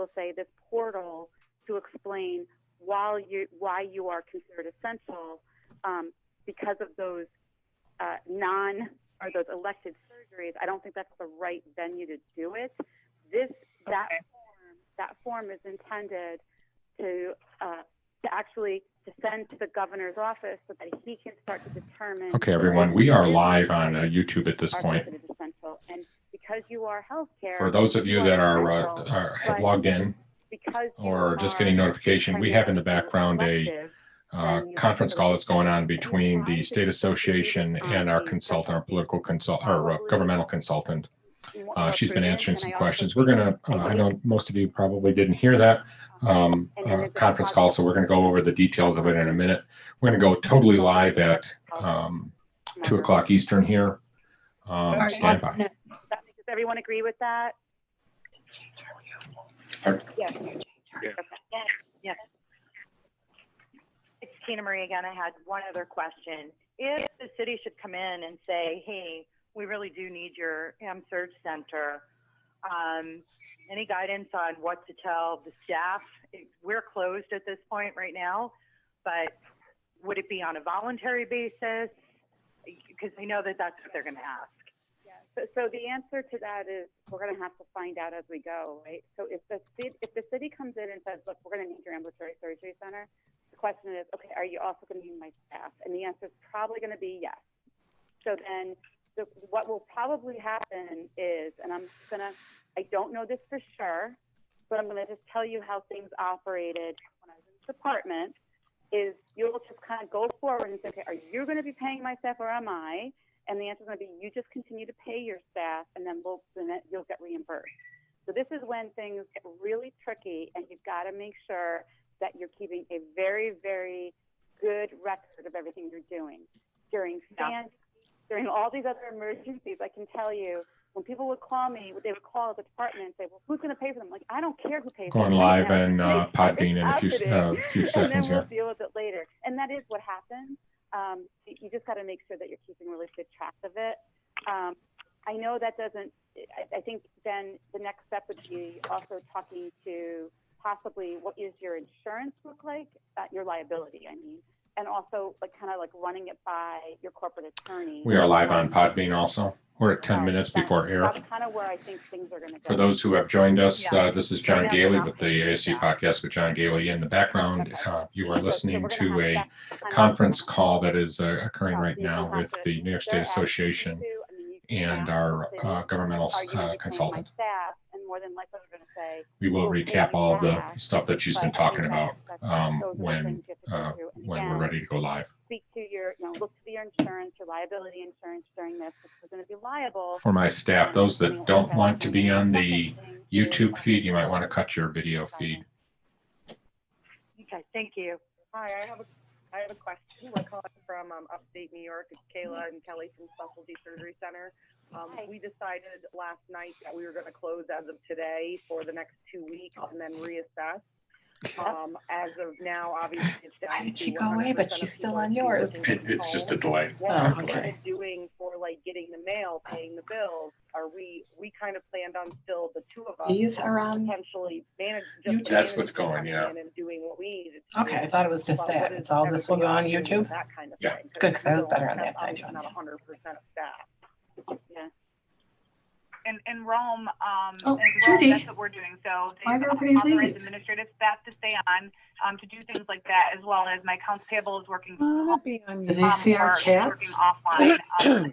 will say this portal to explain why you are considered essential because of those those elective surgeries. I don't think that's the right venue to do it. That form is intended to actually to send to the governor's office so that he can start to determine. Okay, everyone, we are live on YouTube at this point. And because you are healthcare, for those of you that have logged in or just getting notification, we have in the background a conference call that's going on between the state association and our consultant, our political consultant, our governmental consultant. She's been answering some questions. We're gonna, I know most of you probably didn't hear that conference call, so we're gonna go over the details of it in a minute. We're gonna go totally live at 2 o'clock Eastern here. Stand by. Does everyone agree with that? Yes. Yes. It's Tina Marie again. I had one other question. If the city should come in and say, hey, we really do need your Surge Center, any guidance on what to tell the staff? We're closed at this point right now, but would it be on a voluntary basis? Because I know that that's what they're going to ask. Yeah. So the answer to that is we're going to have to find out as we go, right? So if the city comes in and says, look, we're going to need your ambulatory surgery center, the question is, okay, are you also going to need my staff? And the answer is probably going to be yes. So then what will probably happen is, and I don't know this for sure, but I'm going to just tell you how things operated when I was in the department, is you'll just kind of go forward and say, okay, are you going to be paying my staff or am I? And the answer is going to be, you just continue to pay your staff and then you'll get reimbursed. So this is when things get really tricky, and you've got to make sure that you're keeping a very, very good record of everything you're doing. During all these other emergencies, I can tell you, when people would call me, they would call the department and say, well, who's going to pay for them? I'm like, I don't care who pays for them. Going live and Podbean in a few seconds and then we'll here. deal with it later. And that is what happens. You just got to make sure that you're keeping really good track of it. I know that doesn't, I think then the next step would be also talking to possibly what is your insurance look like, your liability, I mean, and also kind of running it by your corporate attorney. We are live on Podbean also. We're at 10 minutes before air. That's kind of where I think things are going to go. For those who have joined us, this is John Goehle with the ASC Podcast with John Goehle. In the background, you are listening to a conference call that is occurring right now with the New York State Association and our governmental consultant. We will recap all of the stuff that she's been talking about when we're ready to go live. Speak to your, look to your insurance, your liability insurance during this, because we're going to be liable. For my staff, those that don't want to be on the YouTube feed, you might want to cut your video feed. Okay, thank you. Hi, I have a question. We're calling from upstate New York. It's Kayla and Kelly from Specialty Surgery Center. We decided last night that we were going to close as of today for the next 2 weeks and then reassess. As of now, obviously, it's down. Why did she go away? But she's still on yours. It's just a delay. What we're doing for getting the mail, paying the bills, we kind of planned on still the two of us. These are on potentially manage. That's what's going, and doing what we needed. Okay, I thought it was just that. It's all this will go on YouTube. That kind of Yeah. thing. Good, because I was better on that side. Not 100% of staff. Yeah. In Rome, Judy. that's what we're doing. So they authorize administrative staff to stay on to do things like that, as well as my accounts payable is working Do they see our chats? working offline.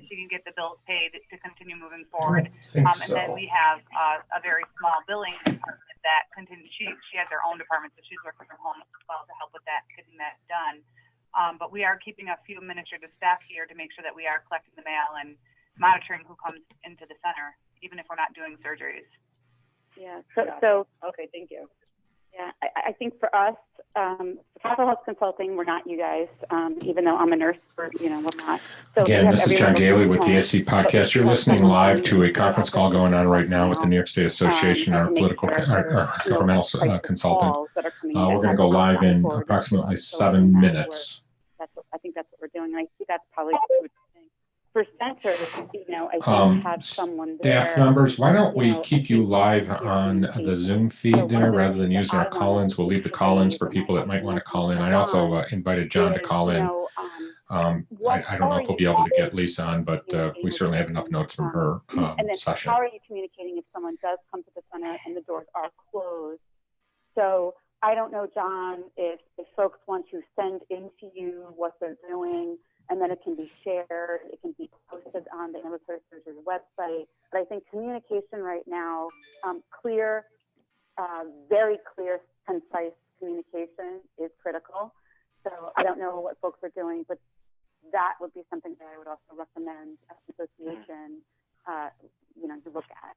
She can get the bills paid to continue moving forward. And then we have a very small billing department that continues. She has her own department, so she's working from home as well to help with that, getting that done. But we are keeping a few administrative staff here to make sure that we are collecting the mail and monitoring who comes into the center, even if we're not doing surgeries. Yeah. So okay, thank you. Yeah, I think for us, Capital Health Consulting, we're not you guys, even though I'm a nurse, we're not. So again, this is John Goehle with the ASC Podcast. You're listening live to a conference call going on right now with the New York State Association, our political, our governmental consultant. We're going to go live in approximately 7 minutes. I think that's what we're doing. I think that's probably a good thing. for centers, I think have someone there. Staff members, why don't we I keep you think live it's on the engagement. Zoom So feed one there of the rather things than that using I our call-ins? We'll leave the call-ins for people that might want to call in. I also invited John to call in. I don't know if we'll be able to get Lisa on, but we certainly have enough notes from her and then session. how are you communicating if someone does come to the center and the doors are closed? So I don't know, John, if folks want to send into you what they're doing, and then it can be shared, it can be posted on the ambulatory surgery website. But I think communication right now, clear, very clear, concise communication is critical. So I don't know what folks are doing, but that would be something that I would also recommend as an association, to look at.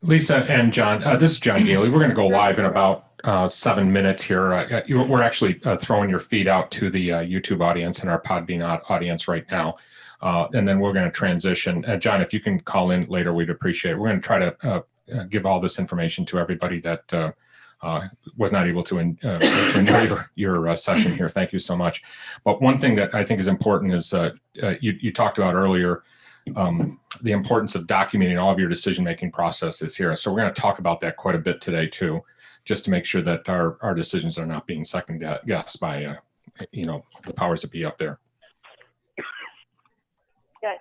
Lisa and John, this is John Goehle. We're going to go live in about 7 minutes here. We're actually throwing your feed out to the YouTube audience and our Podbean audience right now. And then we're going to transition. John, if you can call in later, we'd appreciate it. We're going to try to give all this information to everybody that was not able to enjoy your session here. Thank you so much. But one thing that I think is important is you talked about earlier, the importance of documenting all of your decision-making processes here. So we're going to talk about that quite a bit today too, just to make sure that our decisions are not being second-guessed by, the powers that be up there. Good.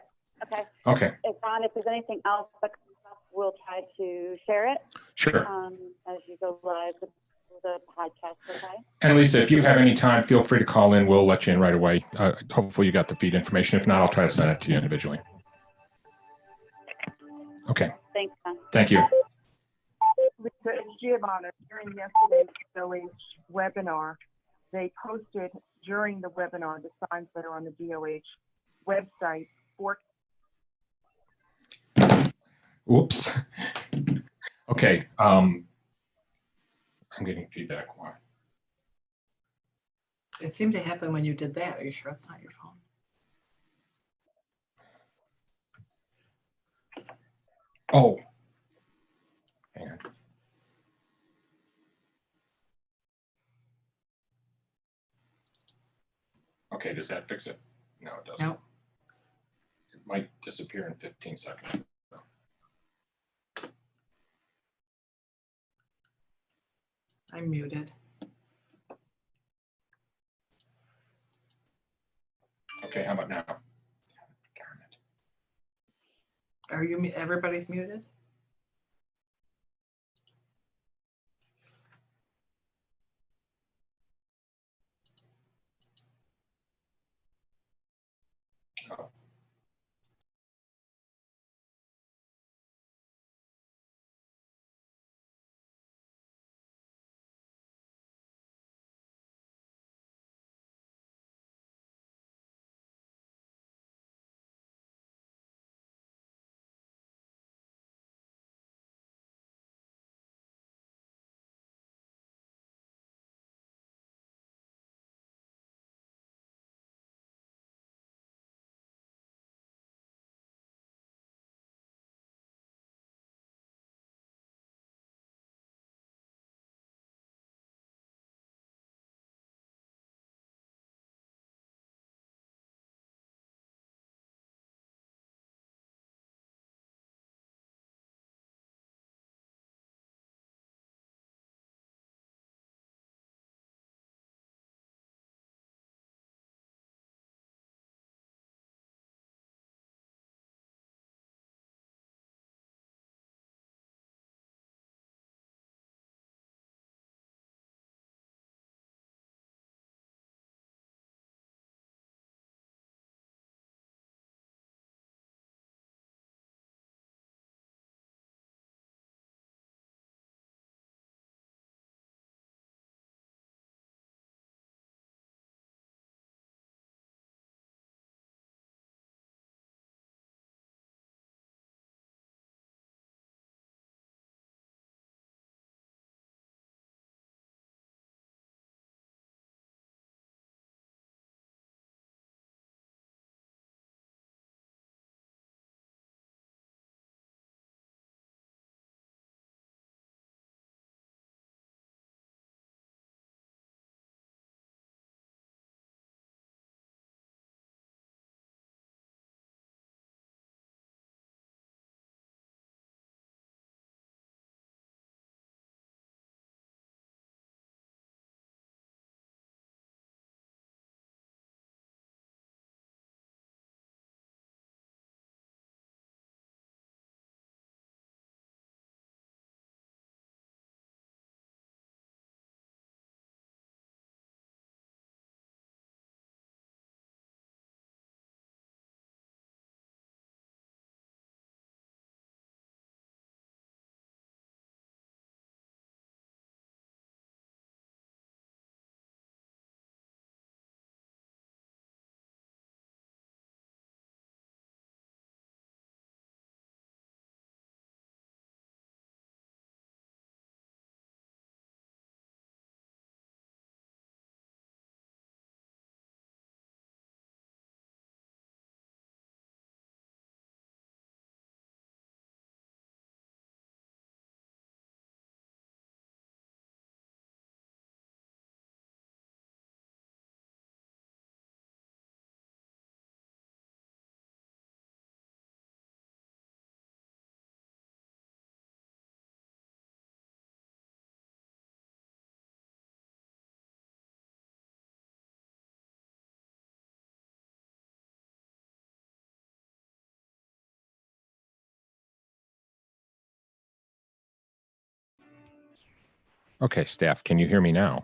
Okay. Okay. Ron, if there's anything else that comes up, we'll try to share it. Sure. As you go live with the podcast, okay? And Lisa, if you have any time, feel free to call in. We'll let you in right away. Hopefully you got the feed information. If not, I'll try to send it to you individually. Okay. Thanks, John. Thank you. Lisa, it's Giovanna. During yesterday's DOH webinar, they posted during the webinar the signs that are on the DOH website for. Oops. Okay. I'm getting feedback. Why? It seemed to happen when you did that. Are you sure it's not your phone? Oh. Hang on. Okay, does that fix it? No, it doesn't. Nope. It might disappear in 15 seconds. I'm muted. Okay, how about now? Darn it. Are you? Everybody's muted? Oh. Okay, staff, can you hear me now?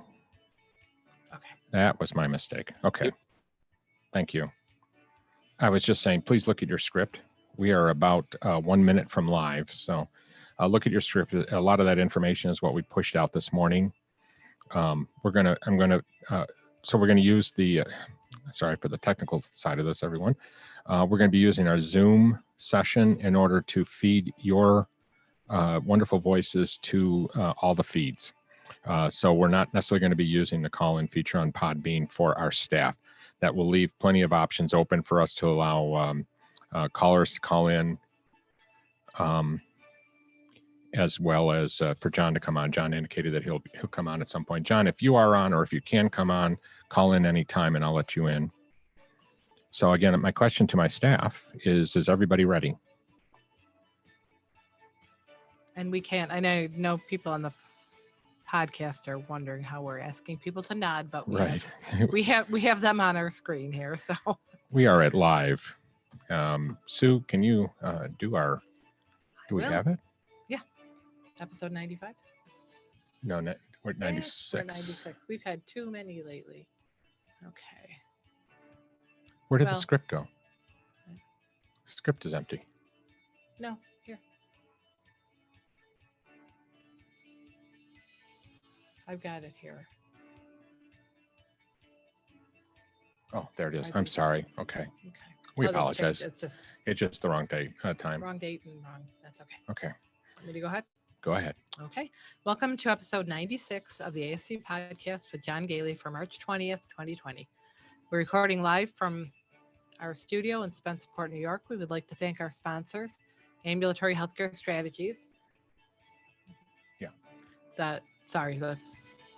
Okay. That was my mistake. Okay. Thank you. I was just saying, please look at your script. We are about 1 minute from live. So look at your script. A lot of that information is what we pushed out this morning. So we're going to use the, sorry for the technical side of this, everyone. We're going to be using our Zoom session in order to feed your wonderful voices to all the feeds. So we're not necessarily going to be using the call-in feature on Podbean for our staff. That will leave plenty of options open for us to allow callers to call in, as well as for John to come on. John indicated that he'll come on at some point. John, if you are on, or if you can come on, call in anytime and I'll let you in. So again, my question to my staff is everybody ready? And we can't, I know people on the podcast are wondering how we're asking people to nod, but we have them on our screen here. So we are at live. Sue, can you do we have it? Yeah. Episode 95? No, we're at 96. We're 96. We've had too many lately. Okay. Where did the script go? The script is empty. No, here. I've got it here. Oh, there it is. I'm sorry. Okay. We apologize. It's just the wrong date, time. Wrong date and wrong. That's okay. Okay. Want me to go ahead? Go ahead. Okay. Welcome to episode 96 of the ASC Podcast with John Goehle for March 20th, 2020. We're recording live from our studio in Spencerport, New York. We would like to thank our sponsors, Ambulatory Healthcare Strategies. Yeah.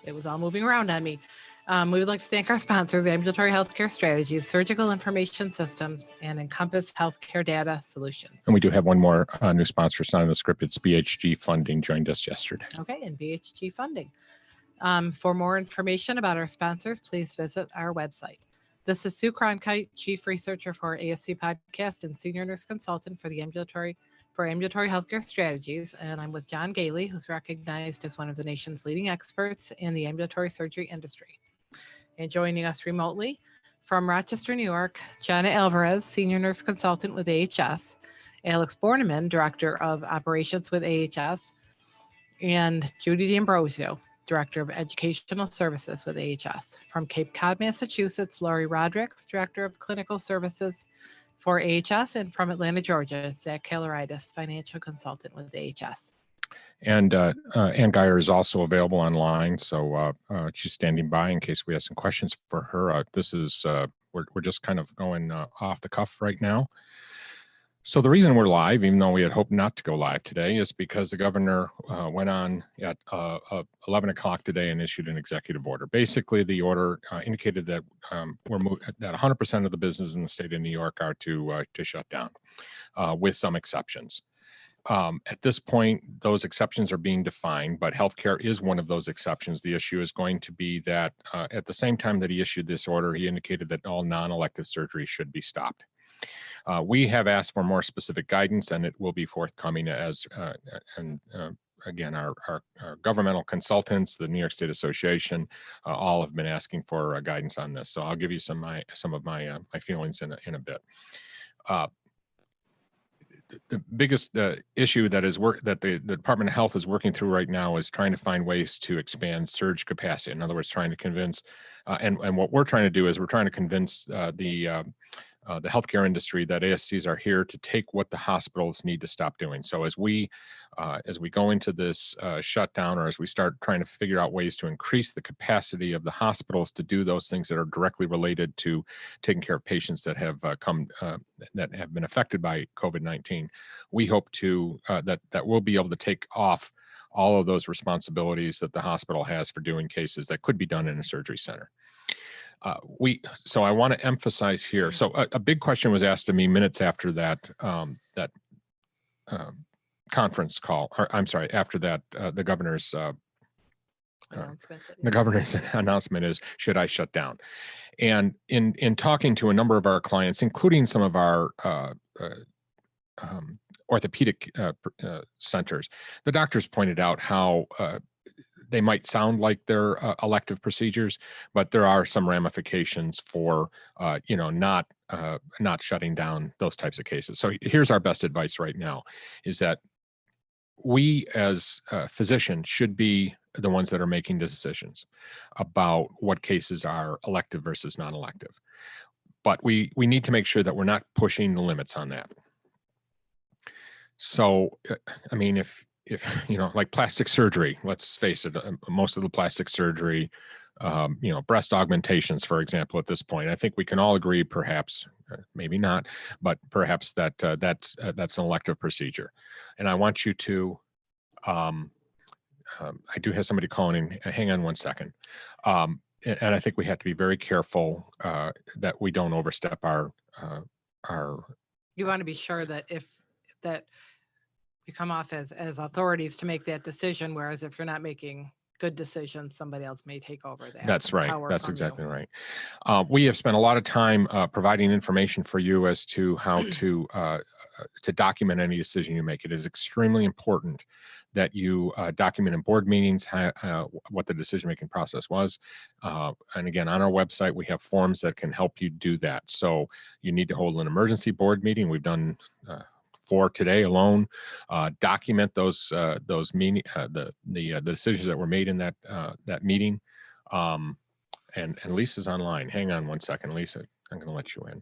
It was all moving around on me. We would like to thank our sponsors, Ambulatory Healthcare Strategies, Surgical Information Systems, and Encompass Healthcare Data Solutions. And we do have one more new sponsor. It's not in the script. It's BHG Funding, joined us yesterday. Okay, and BHG Funding. For more information about our sponsors, please visit our website. This is Sue Cronkite, Chief Researcher for ASC Podcast and Senior Nurse Consultant for Ambulatory Healthcare Strategies, and I'm with John Goehle, who's recognized as one of the nation's leading experts in the ambulatory surgery industry. And joining us remotely from Rochester, New York, Jana Alvarez, Senior Nurse Consultant with AHS, Alex Borneman, Director of Operations with AHS, and Judy D'Ambrosio, Director of Educational Services with AHS. From Cape Cod, Massachusetts, Laurie Rodricks, Director of Clinical Services for AHS, and from Atlanta, Georgia, Zach Kalaridis, Financial Consultant with AHS. And Ann Geyer is also available online, so she's standing by in case we have some questions for her. This is we're just kind of going off the cuff right now. So the reason we're live, even though we had hoped not to go live today, is because the governor went on at 11 o'clock today and issued an executive order. Basically, the order indicated that that 100% of the businesses in the state of New York are to shut down, with some exceptions. At this point, those exceptions are being defined, but healthcare is one of those exceptions. The issue is going to be that at the same time that he issued this order, he indicated that all non-elective surgery should be stopped. We have asked for more specific guidance, and it will be forthcoming again, our governmental consultants, the New York State Association, all have been asking for guidance on this. So I'll give you some of my feelings in a bit. The biggest issue that the Department of Health is working through right now is trying to find ways to expand surge capacity. In other words, trying to convince, and what we're trying to do is we're trying to convince the healthcare industry that ASCs are here to take what the hospitals need to stop doing. So as we go into this shutdown, or as we start trying to figure out ways to increase the capacity of the hospitals to do those things that are directly related to taking care of patients that have that have been affected by COVID-19, we hope to that we'll be able to take off all of those responsibilities that the hospital has for doing cases that could be done in a surgery center. So I want to emphasize here. So a big question was asked of me minutes after that conference call, or I'm sorry, after that the governor's announcement is, should I shut down? And in talking to a number of our clients, including some of our orthopedic centers, the doctors pointed out how they might sound like they're elective procedures, but there are some ramifications for, not shutting down those types of cases. So here's our best advice right now, is that we as physicians should be the ones that are making decisions about what cases are elective versus non-elective. But we need to make sure that we're not pushing the limits on that. So, I mean, if like plastic surgery, let's face it, most of the plastic surgery, breast augmentations, for example, at this point, I think we can all agree, perhaps, maybe not, but perhaps that's an elective procedure. And I want you to, I do have somebody calling in. Hang on one second. And I think we have to be very careful that we don't overstep our. You want to be sure that that we come off as authorities to make that decision, whereas if you're not making good decisions, somebody else may take over that. That's right. That's exactly right. We have spent a lot of time providing information for you as to how to document any decision you make. It is extremely important that you document in board meetings what the decision-making process was. And again, on our website, we have forms that can help you do that. So you need to hold an emergency board meeting. We've done 4 today alone. Document those meeting the decisions that were made in that meeting. And Lisa's online. Hang on one second, Lisa. I'm going to let you in.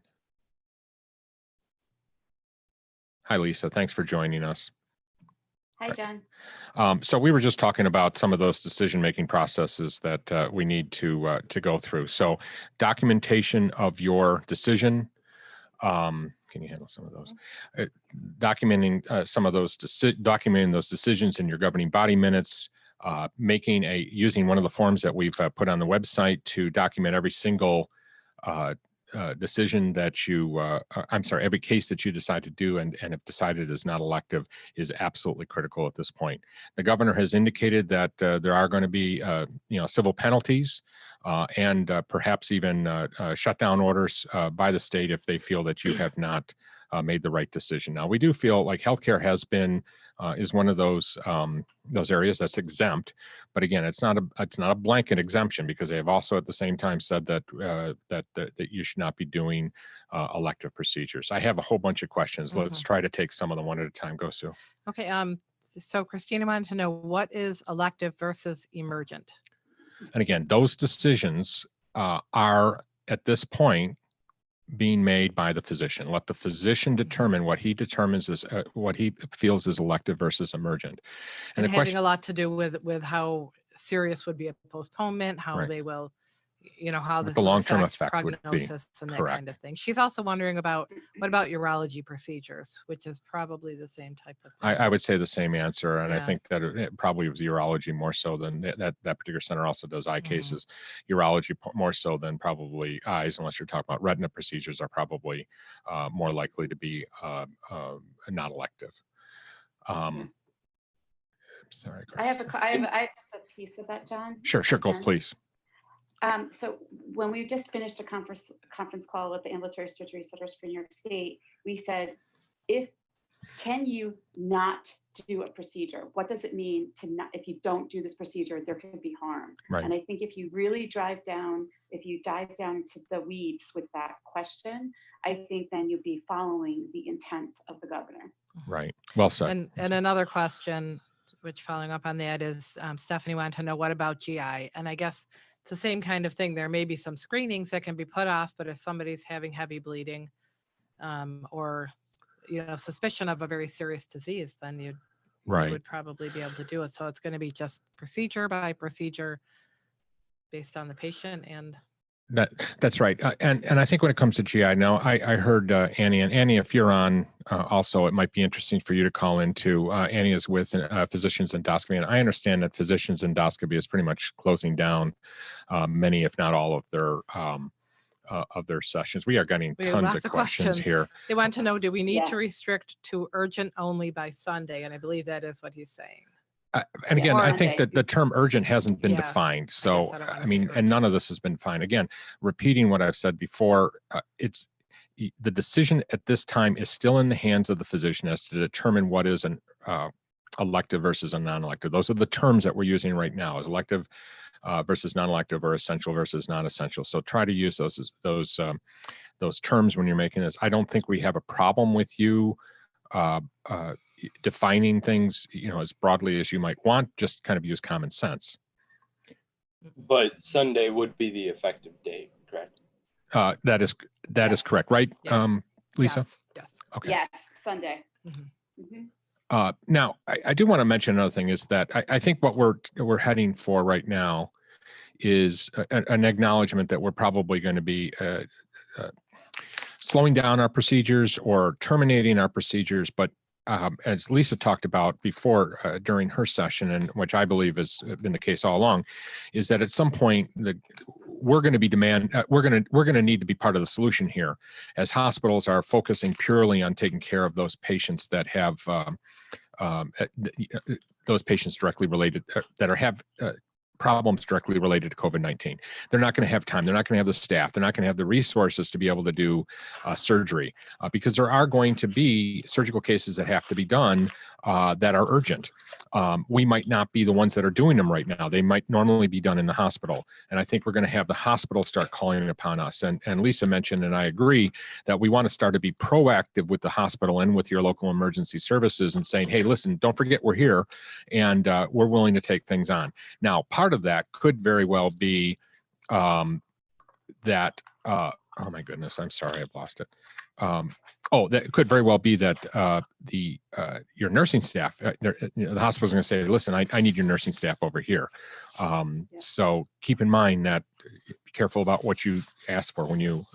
Hi, Lisa. Thanks for joining us. Hi, John. So we were just talking about some of those decision-making processes that we need to go through. So documentation of your decision. Can you handle some of those? Documenting documenting those decisions in your governing body minutes. Using one of the forms that we've put on the website to document every single decision that every case that you decide to do and if decided is not elective is absolutely critical at this point. The governor has indicated that there are going to be civil penalties and perhaps even shutdown orders by the state if they feel that you have not made the right decision. Now, we do feel like healthcare has been is one of those areas that's exempt, but again, it's not a blanket exemption, because they have also at the same time said that that you should not be doing elective procedures. I have a whole bunch of questions. Mm-hmm. Let's try to take some of them one at a time. Go, Sue. Okay. So Christina wanted to know, what is elective versus emergent? And again, those decisions are at this point being made by the physician. Let the physician determine what he determines is what he feels is elective versus emergent. And having a lot to do with how serious would be a postponement, how right. They will, how the long-term effect would be. And that kind of thing. She's also wondering about, what about urology procedures, which is probably the same type of thing. I would say the same answer. And yeah. I think that it probably was urology more so than that particular center also does eye cases. Urology more so than probably eyes, unless you're talking about retina procedures, are probably more likely to be not elective. Sorry, I have just a piece of that, John. Sure, go, please. So when we just finished a conference call with the ambulatory surgery centers for New York State, we said, can you not do a procedure? What does it mean if you don't do this procedure, there could be harm. Right. And I think if you really dive down into the weeds with that question, I think then you'll be following the intent of the governor. Right. Well said. And another question, which following up on that is, Stephanie wanted to know, what about GI? And I guess it's the same kind of thing. There may be some screenings that can be put off, but if somebody's having heavy bleeding or suspicion of a very serious disease, then you would probably be able to do it. So it's going to be just procedure by procedure based on the patient. And that's right. And I think when it comes to GI, now I heard Annie, and Annie, if you're on also, it might be interesting for you to call into. Annie is with Physicians Endoscopy, and I understand that Physicians Endoscopy is pretty much closing down many, if not all, of their sessions. We are getting tons of questions here. They want to know, do we need to restrict to urgent only by Sunday? And I believe that is what he's saying. And again, I think that the term urgent hasn't been defined. So, I mean, and none of this has been defined. Again, repeating what I've said before, it's the decision at this time is still in the hands of the physician as to determine what is an elective versus a non-elective. Those are the terms that we're using right now, is elective versus non-elective, or essential versus non-essential. So try to use those terms when you're making this. I don't think we have a problem with you defining things, as broadly as you might want. Just kind of use common sense. But Sunday would be the effective date, correct? That is correct, right, Yeah. Lisa? Yes. Okay. Yes, Sunday. Now, I do want to mention another thing, is that I think what we're heading for right now is an acknowledgement that we're probably going to be slowing down our procedures or terminating our procedures. But as Lisa talked about before during her session, and which I believe has been the case all along, is that at some point we're going to be we're going to need to be part of the solution here, as hospitals are focusing purely on taking care of those patients that have those patients directly related that have problems directly related to COVID-19. They're not going to have time. They're not going to have the staff. They're not going to have the resources to be able to do surgery because there are going to be surgical cases that have to be done that are urgent. We might not be the ones that are doing them right now. They might normally be done in the hospital. And I think we're going to have the hospital start calling upon us. And Lisa mentioned, and I agree, that we want to start to be proactive with the hospital and with your local emergency services and saying, hey, listen, don't forget we're here and we're willing to take things on. Now, part of that could very well be that, oh my goodness, I'm sorry, I've lost it. That could very well be that your nursing staff, the hospital's going to say, listen, I need your nursing staff over here. So keep in mind that, be careful about what you ask for when you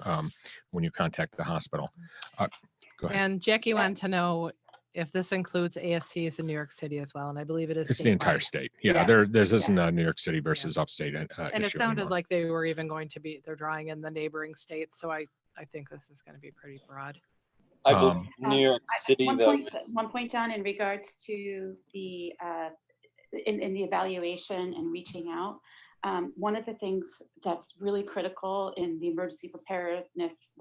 contact the hospital. Go ahead. And Jackie wanted to know if this includes ASCs in New York City as well, and I believe it is. It's the entire state. Yeah, there's isn't a New York City versus upstate and it issue sounded anymore. like they were even going to be, they're drawing in the neighboring states. So I think this is going to be pretty broad. I believe New York City, One point, John, in regards to the in the evaluation and reaching out. One of the things that's really critical in the emergency preparedness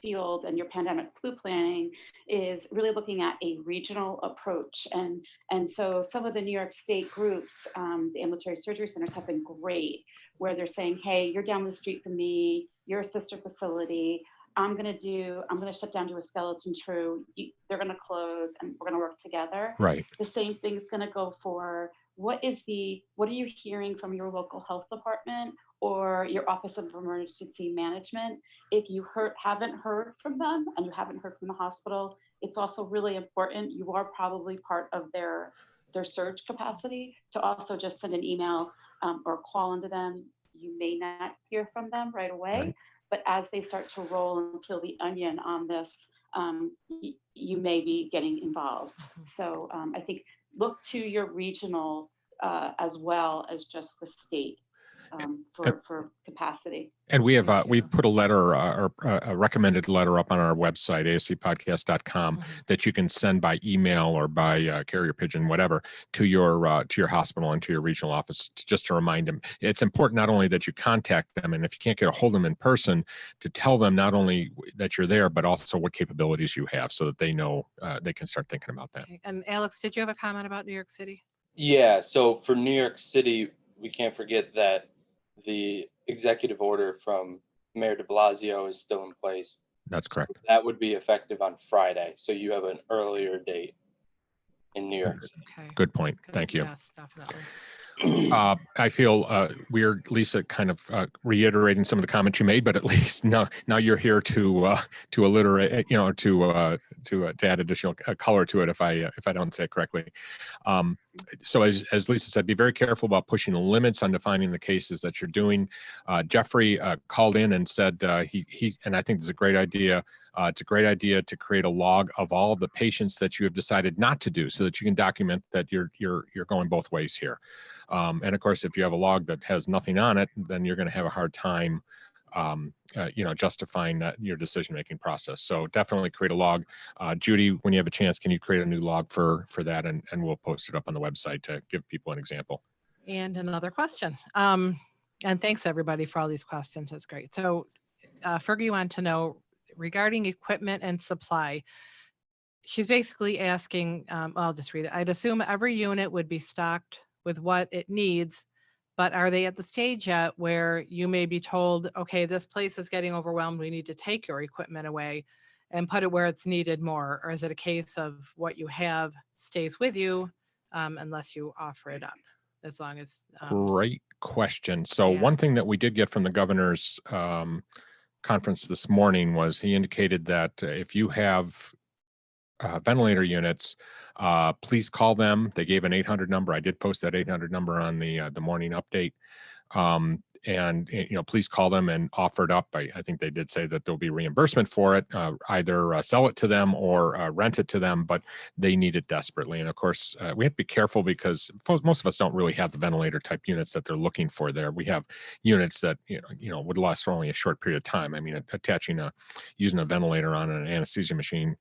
field and your pandemic flu planning is really looking at a regional approach. And so some of the New York State groups, the ambulatory surgery centers, have been great, where they're saying, hey, you're down the street from me, you're a sister facility, I'm going to shut down to a skeleton crew, they're going to close, and we're going to work together. Right. The same thing's going to go for what are you hearing from your local health department or your Office of Emergency Management? If you haven't heard from them and you haven't heard from the hospital, it's also really important. You are probably part of their surge capacity to also just send an email or call into them. You may not hear from them right away, right. But as they start to roll and peel the onion on this, you may be getting involved. So I think look to your regional as well as just the state for capacity. And we have we've put a letter or a recommended letter up on our website, ascpodcast.com, that you can send by email or by carrier pigeon, whatever, to your hospital and to your regional office, just to remind them. It's important not only that you contact them, and if you can't get a hold of them in person, to tell them not only that you're there, but also what capabilities you have, so that they know they can start thinking about that. Okay. And Alex, did you have a comment about New York City? Yeah. So for New York City, we can't forget that the executive order from Mayor de Blasio is still in place. That's correct. So that would be effective on Friday. So you have an earlier date in New York City. Okay. Good point. Thank you. Yes, definitely. I feel weird, Lisa, kind of reiterating some of the comments you made, but at least now you're here to alliterate, to add additional color to it if I don't say it correctly. So as Lisa said, be very careful about pushing the limits on defining the cases that you're doing. Jeffrey called in and said he and I think it's a great idea. It's a great idea to create a log of all of the patients that you have decided not to do, so that you can document that you're going both ways here. And of course, if you have a log that has nothing on it, then you're going to have a hard time, justifying your decision-making process. So definitely create a log. Judy, when you have a chance, can you create a new log for that? And we'll post it up on the website to give people an example. And another question. And thanks everybody for all these questions. That's great. So Fergie wanted to know, regarding equipment and supply, she's basically asking, I'll just read it. I'd assume every unit would be stocked with what it needs, but are they at the stage yet where you may be told, okay, this place is getting overwhelmed, we need to take your equipment away and put it where it's needed more? Or is it a case of what you have stays with you unless you offer it up, as long as... Great question. So one thing that we did get from the governor's conference this morning was he indicated that if you have ventilator units, please call them. They gave an 800 number. I did post that 800 number on the morning update. And please call them and offer it up. I think they did say that there'll be reimbursement for it, either sell it to them or rent it to them, but they need it desperately. And of course, we have to be careful because most of us don't really have the ventilator type units that they're looking for there. We have units that, would last for only a short period of time. I mean, using a ventilator on an anesthesia machine,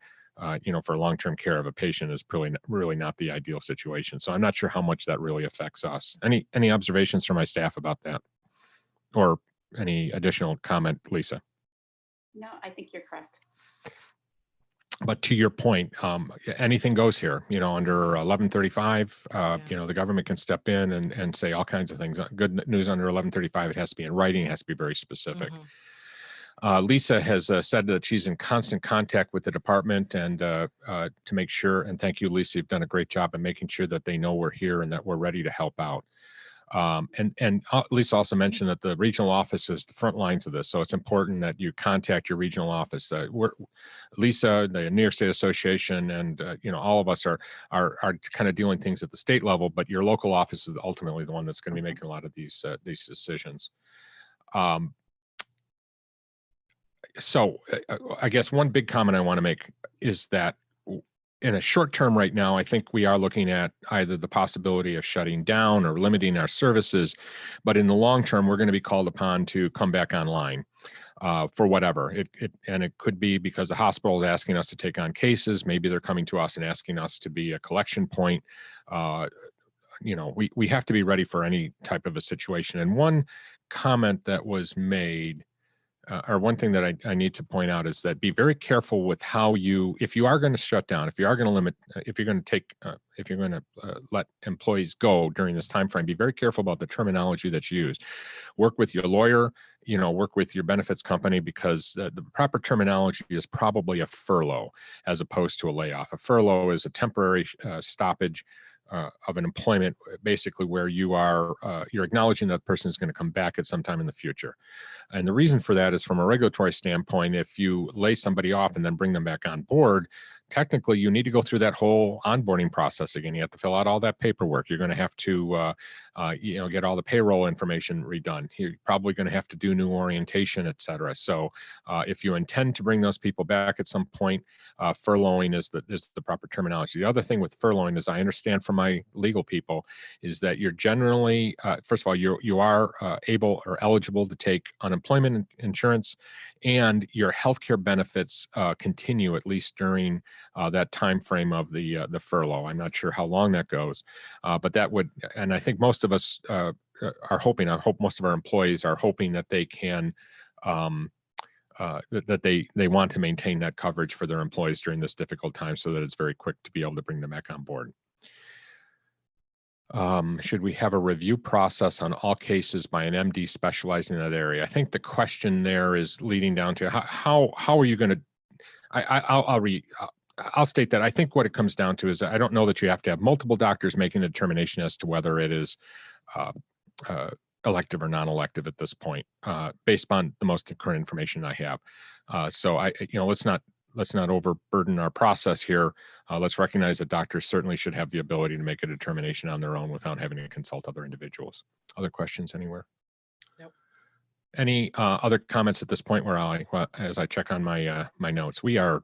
for long-term care of a patient is really not the ideal situation. So I'm not sure how much that really affects us. Any observations from my staff about that? Or any additional comment, Lisa? No, I think you're correct. But to your point, anything goes here, under 1135, the government can step in and say all kinds of things. Good news under 1135, it has to be in writing, it has to be very specific. Lisa has said that she's in constant contact with the department and to make sure, and thank you, Lisa, you've done a great job in making sure that they know we're here and that we're ready to help out. And Lisa also mentioned that the regional office is the front lines of this. So it's important that you contact your regional office. Lisa, the New York State Association, and all of us are kind of doing things at the state level, but your local office is ultimately the one that's going to be making a lot of these decisions. So I guess one big comment I want to make is that in a short term right now, I think we are looking at either the possibility of shutting down or limiting our services. But in the long term, we're going to be called upon to come back online for whatever. And it could be because the hospital is asking us to take on cases. Maybe they're coming to us and asking us to be a collection point. We have to be ready for any type of a situation. And one comment that was made, or one thing that I need to point out, is that be very careful with how if you are going to shut down, if you are going to limit, if you're going to let employees go during this time frame, be very careful about the terminology that you use. Work with your lawyer, work with your benefits company, because the proper terminology is probably a furlough as opposed to a layoff. A furlough is a temporary stoppage of an employment, basically where you're acknowledging that person is going to come back at some time in the future. And the reason for that is, from a regulatory standpoint, if you lay somebody off and then bring them back on board, technically you need to go through that whole onboarding process again. You have to fill out all that paperwork. You're going to have to get all the payroll information redone. You're probably going to have to do new orientation, et cetera. So if you intend to bring those people back at some point, furloughing is the proper terminology. The other thing with furloughing, as I understand from my legal people, is that you're generally, first of all, you are able or eligible to take unemployment insurance, and your healthcare benefits continue at least during that time frame of the furlough. I'm not sure how long that goes, but that would, and I think most of us are hoping, I hope most of our employees are hoping that they can, that they want to maintain that coverage for their employees during this difficult time, so that it's very quick to be able to bring them back on board. Should we have a review process on all cases by an MD specializing in that area? I think the question there is leading down to how are you going to, I'll state that I think what it comes down to is I don't know that you have to have multiple doctors making a determination as to whether it is elective or non-elective at this point, based on the most current information I have. So let's not overburden our process here. Let's recognize that doctors certainly should have the ability to make a determination on their own without having to consult other individuals. Other questions anywhere? Nope. Any other comments at this point as I check on my my notes? We have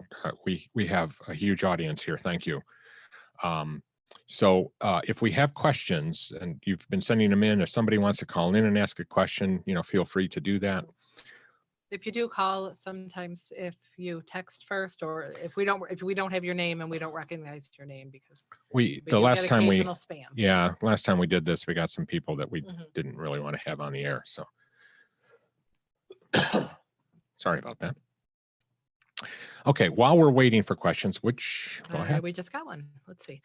a huge audience here. Thank you. So if we have questions, and you've been sending them in, if somebody wants to call in and ask a question, feel free to do that. If you do call, sometimes if you text first, or if we don't have your name and we don't recognize your name, because last time spam. last time we did this, we got some people that we didn't really want to have on the air. So sorry about that. Okay, while we're waiting for questions, go ahead. We just got one. Let's see.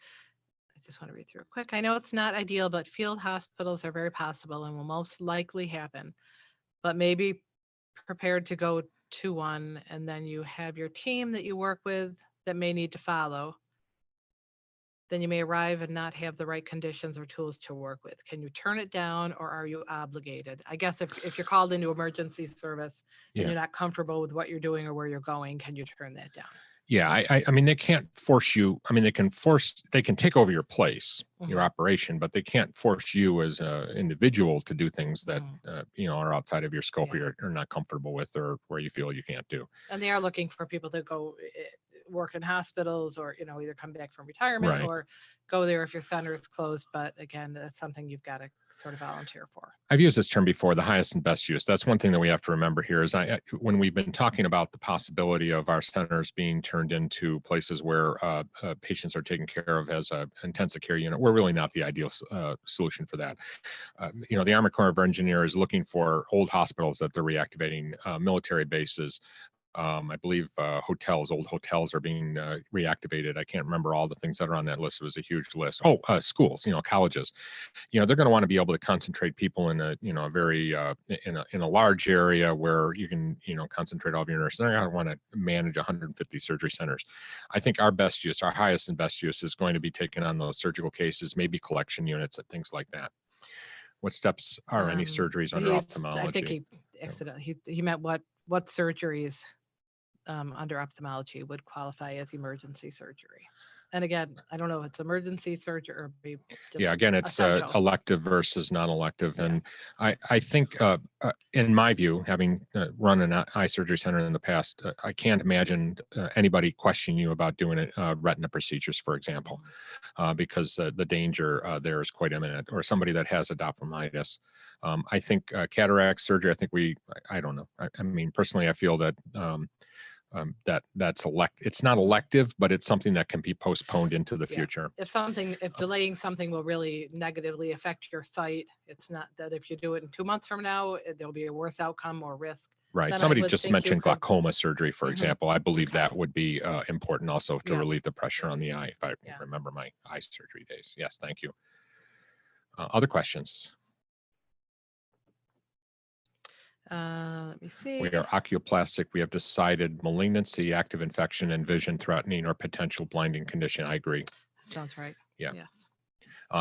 I just want to read through it quick. I know it's not ideal, but field hospitals are very possible and will most likely happen. But maybe prepared to go to one, and then you have your team that you work with that may need to follow. Then you may arrive and not have the right conditions or tools to work with. Can you turn it down, or are you obligated? I guess if you're called into emergency service and you're not comfortable with what you're doing or where you're going, can you turn that down? Yeah, I mean, they can't force you. I mean, they can take over your place, your operation, but they can't force you as an individual to do things that, are outside of your scope or you're not comfortable with, or where you feel you can't do. And they are looking for people to go work in hospitals, or, either come back from retirement or go there if your center is closed. But again, that's something you've got to sort of volunteer for. I've used this term before, the highest and best use. That's one thing that we have to remember here is when we've been talking about the possibility of our centers being turned into places where patients are taken care of as an intensive care unit, we're really not the ideal solution for that. The Army Corps of Engineers is looking for old hospitals that they're reactivating, military bases. I believe old hotels are being reactivated. I can't remember all the things that are on that list. It was a huge list. Schools, colleges. They're going to want to be able to concentrate people in a very in a large area where you can concentrate all of your nurses. They're going to want to manage 150 surgery centers. I think our highest and best use is going to be taking on those surgical cases, maybe collection units and things like that. What steps are any surgeries under ophthalmology? I think he meant what surgeries under ophthalmology would qualify as emergency surgery. And again, I don't know if it's emergency surgery or maybe again, it's elective versus non-elective. And I think, in my view, having run an eye surgery center in the past, I can't imagine anybody questioning you about doing retina procedures, for example, because the danger there is quite imminent, or somebody that has endophthalmitis. I think cataract surgery, I don't know. I mean, personally, I feel that that's it's not elective, but it's something that can be postponed into the future. If delaying something will really negatively affect your sight, it's not that if you do it in 2 months from now, there'll be a worse outcome or risk. Right. Somebody just mentioned glaucoma surgery, for example. I believe that would be important also to relieve the pressure on the eye, if I remember my eye surgery days. Yes, thank you. Other questions? Let me see. We are oculoplastic. We have decided malignancy, active infection, and vision threatening or potential blinding condition. I agree. That sounds right. Yeah. Yes.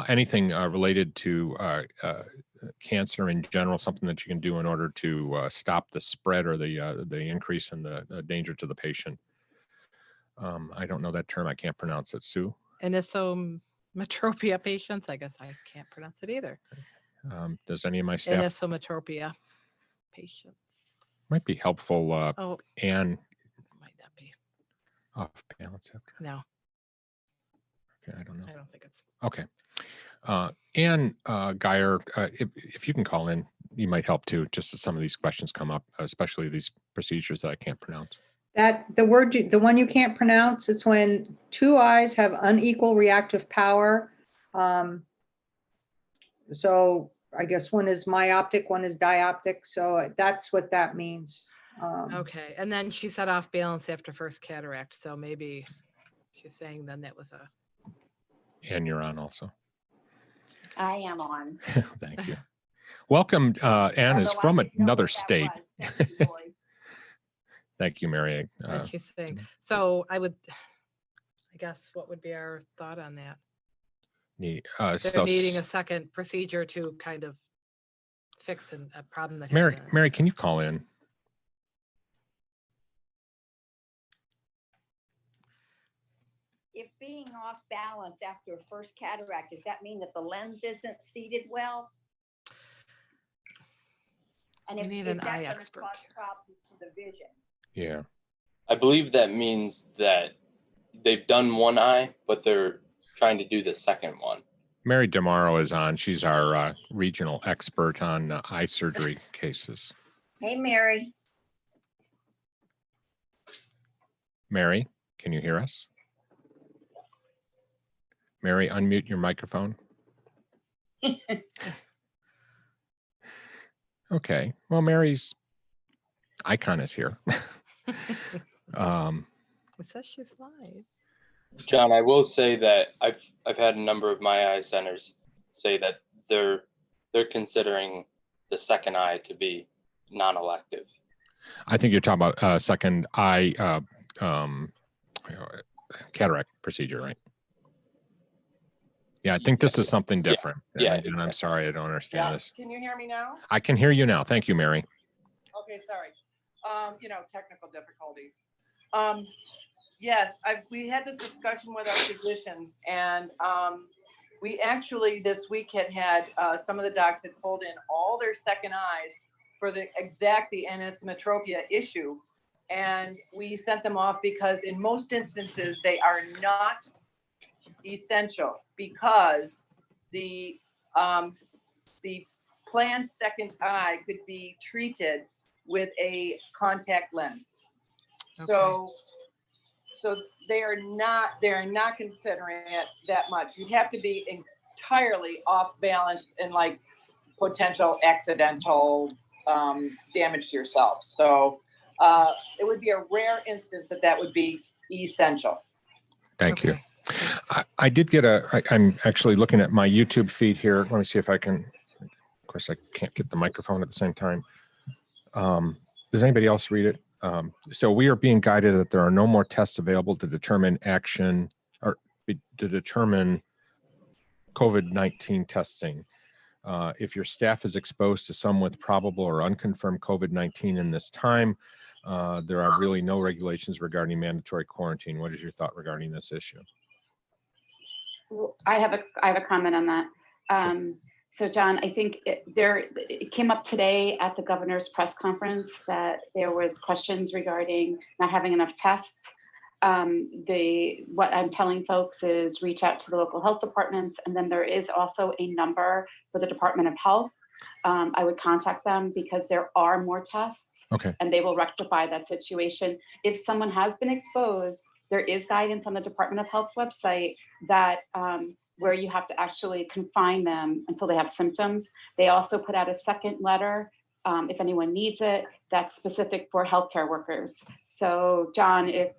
Anything related to cancer in general, something that you can do in order to stop the spread or the increase in the danger to the patient? I don't know that term. I can't pronounce it. Sue? Anisometropia patients. I guess I can't pronounce it either. Does any of my staff? Anisometropia patients. Might be helpful. And might not be off balance after. No. Okay, I don't know. I don't think it's okay. Ann Geyer, if you can call in, you might help too. Just as some of these questions come up, especially these procedures that I can't pronounce. The one you can't pronounce, it's when two eyes have unequal reactive power. So I guess one is myopic, one is dioptic. So that's what that means. Okay. And then she said off balance after first cataract. So maybe she's saying then that was a. And you're on also. I am on. Thank you. Welcome. Ann is from another state. Thank you, Mary. She's saying. So I guess what would be our thought on that? They're needing a second procedure to kind of fix a problem that Mary, can you call in? If being off balance after a first cataract, does that mean that the lens isn't seated well? And if need is an that eye going to expert cause problems to the vision? Yeah. I believe that means that they've done one eye, but they're trying to do the second one. Mary DeMauro is on. She's our regional expert on eye surgery cases. Hey, Mary. Mary, can you hear us? Mary, unmute your microphone. Okay. Well, Mary's icon is here. It says she's live. John, I will say that I've had a number of my eye centers say that they're considering the second eye to be non-elective. I think you're talking about second eye cataract procedure, right? Yeah, I think this is something different. Yeah. And I'm sorry, I don't understand this. Can you hear me now? I can hear you now. Thank you, Mary. Okay, sorry. Technical difficulties. Yes, we had this discussion with our physicians, and we actually this week had some of the docs had pulled in all their second eyes for the anisometropia issue, and we sent them off because in most instances they are not essential, because the planned second eye could be treated with a contact lens. Okay. So they are not considering it that much. You'd have to be entirely off balance and like potential accidental damage to yourself. So it would be a rare instance that would be essential. Thank you. I did get I'm actually looking at my YouTube feed here. Let me see if I can, of course I can't get the microphone at the same time. Does anybody else read it? So we are being guided that there are no more tests available to determine action or to determine COVID-19 testing. If your staff is exposed to some with probable or unconfirmed COVID-19 in this time, there are really no regulations regarding mandatory quarantine. What is your thought regarding this issue? I have a comment on that. So John, I think it came up today at the governor's press conference that there was questions regarding not having enough tests. What I'm telling folks is reach out to the local health departments, and then there is also a number for the Department of Health. I would contact them because there are more tests, okay, and they will rectify that situation. If someone has been exposed, there is guidance on the Department of Health website that where you have to actually confine them until they have symptoms. They also put out a second letter, if anyone needs it, that's specific for healthcare workers. So John, if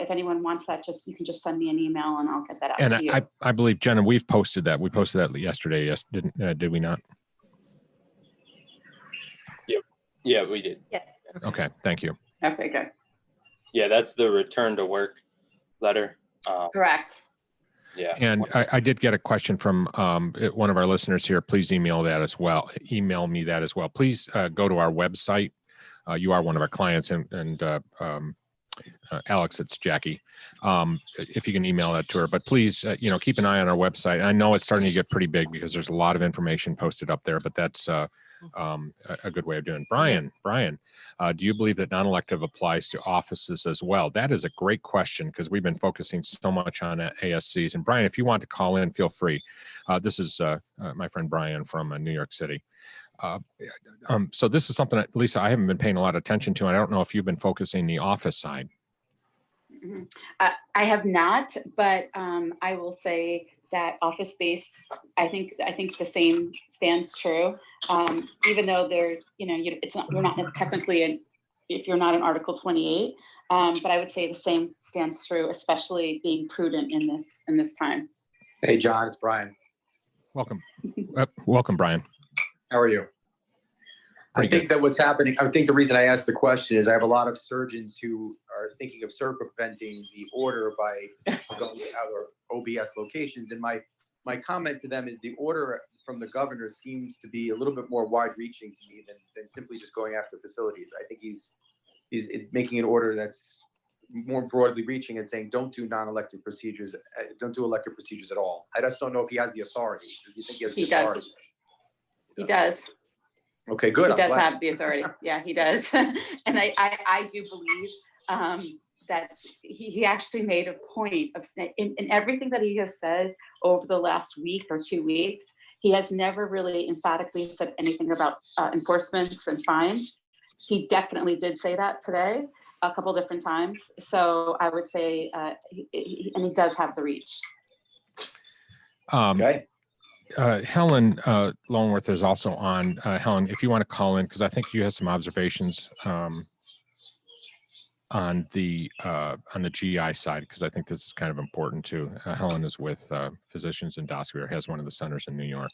anyone wants that, you can just send me an email and I'll get that out to you. And I believe, Jenna, we've posted that. We posted that yesterday. Yes, did we not? Yeah, we did. Yes. Okay, thank you. Okay, good. Yeah, that's the return to work letter. Correct. Yeah. And I did get a question from one of our listeners here. Please email me that as well. Please go to our website. You are one of our clients, and Alex, it's Jackie. If you can email that to her, but please, keep an eye on our website. I know it's starting to get pretty big because there's a lot of information posted up there, but that's a good way of doing it. Brian, do you believe that non-elective applies to offices as well? That is a great question because we've been focusing so much on ASCs. And Brian, if you want to call in, feel free. This is my friend Brian from New York City. So this is something that, Lisa, I haven't been paying a lot of attention to. And I don't know if you've been focusing the office side. Mm-hmm. I have not, but I will say that office space, I think the same stands true. Even though you're not technically if you're not in Article 28, but I would say the same stands true, especially being prudent in this time. Hey, John, it's Brian. Welcome. Welcome, Brian. How are you? I think that what's happening, I think the reason I asked the question is I have a lot of surgeons who are thinking of circumventing the order by going to other OBS locations. And my comment to them is the order from the governor seems to be a little bit more wide reaching to me than simply just going after facilities. I think he's making an order that's more broadly reaching and saying, don't do non-elective procedures, don't do elective procedures at all. I just don't know if he has the authority. Do you think he has the authority? He does. Okay, good. He does have the authority. Yeah, he does. And I do believe that he actually made a point of in everything that he has said over the last week or 2 weeks, he has never really emphatically said anything about enforcements and fines. He definitely did say that today a couple different times. So I would say, and he does have the reach. Okay. Helen Longworth is also on. Helen, if you want to call in, because I think you have some observations on the GI side, because I think this is kind of important too. Helen is with Physicians Endoscopy, or has one of the centers in New York.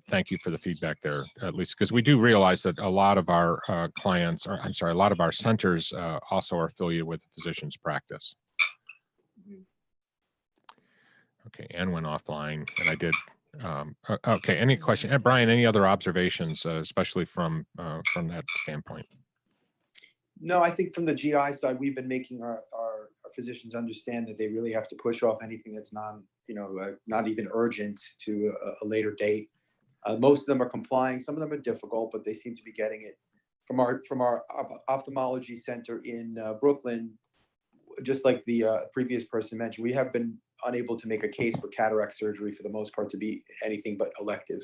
Thank you for the feedback there, at least, because we do realize that a lot of our clients, or I'm sorry, a lot of our centers also are affiliated with physician's practice. Okay, Ann went offline, and I did. Okay, any question? Brian, any other observations, especially from that standpoint? No, I think from the GI side, we've been making our physicians understand that they really have to push off anything that's not even urgent to a later date. Most of them are complying. Some of them are difficult, but they seem to be getting it. From our ophthalmology center in Brooklyn, just like the previous person mentioned, we have been unable to make a case for cataract surgery for the most part to be anything but elective.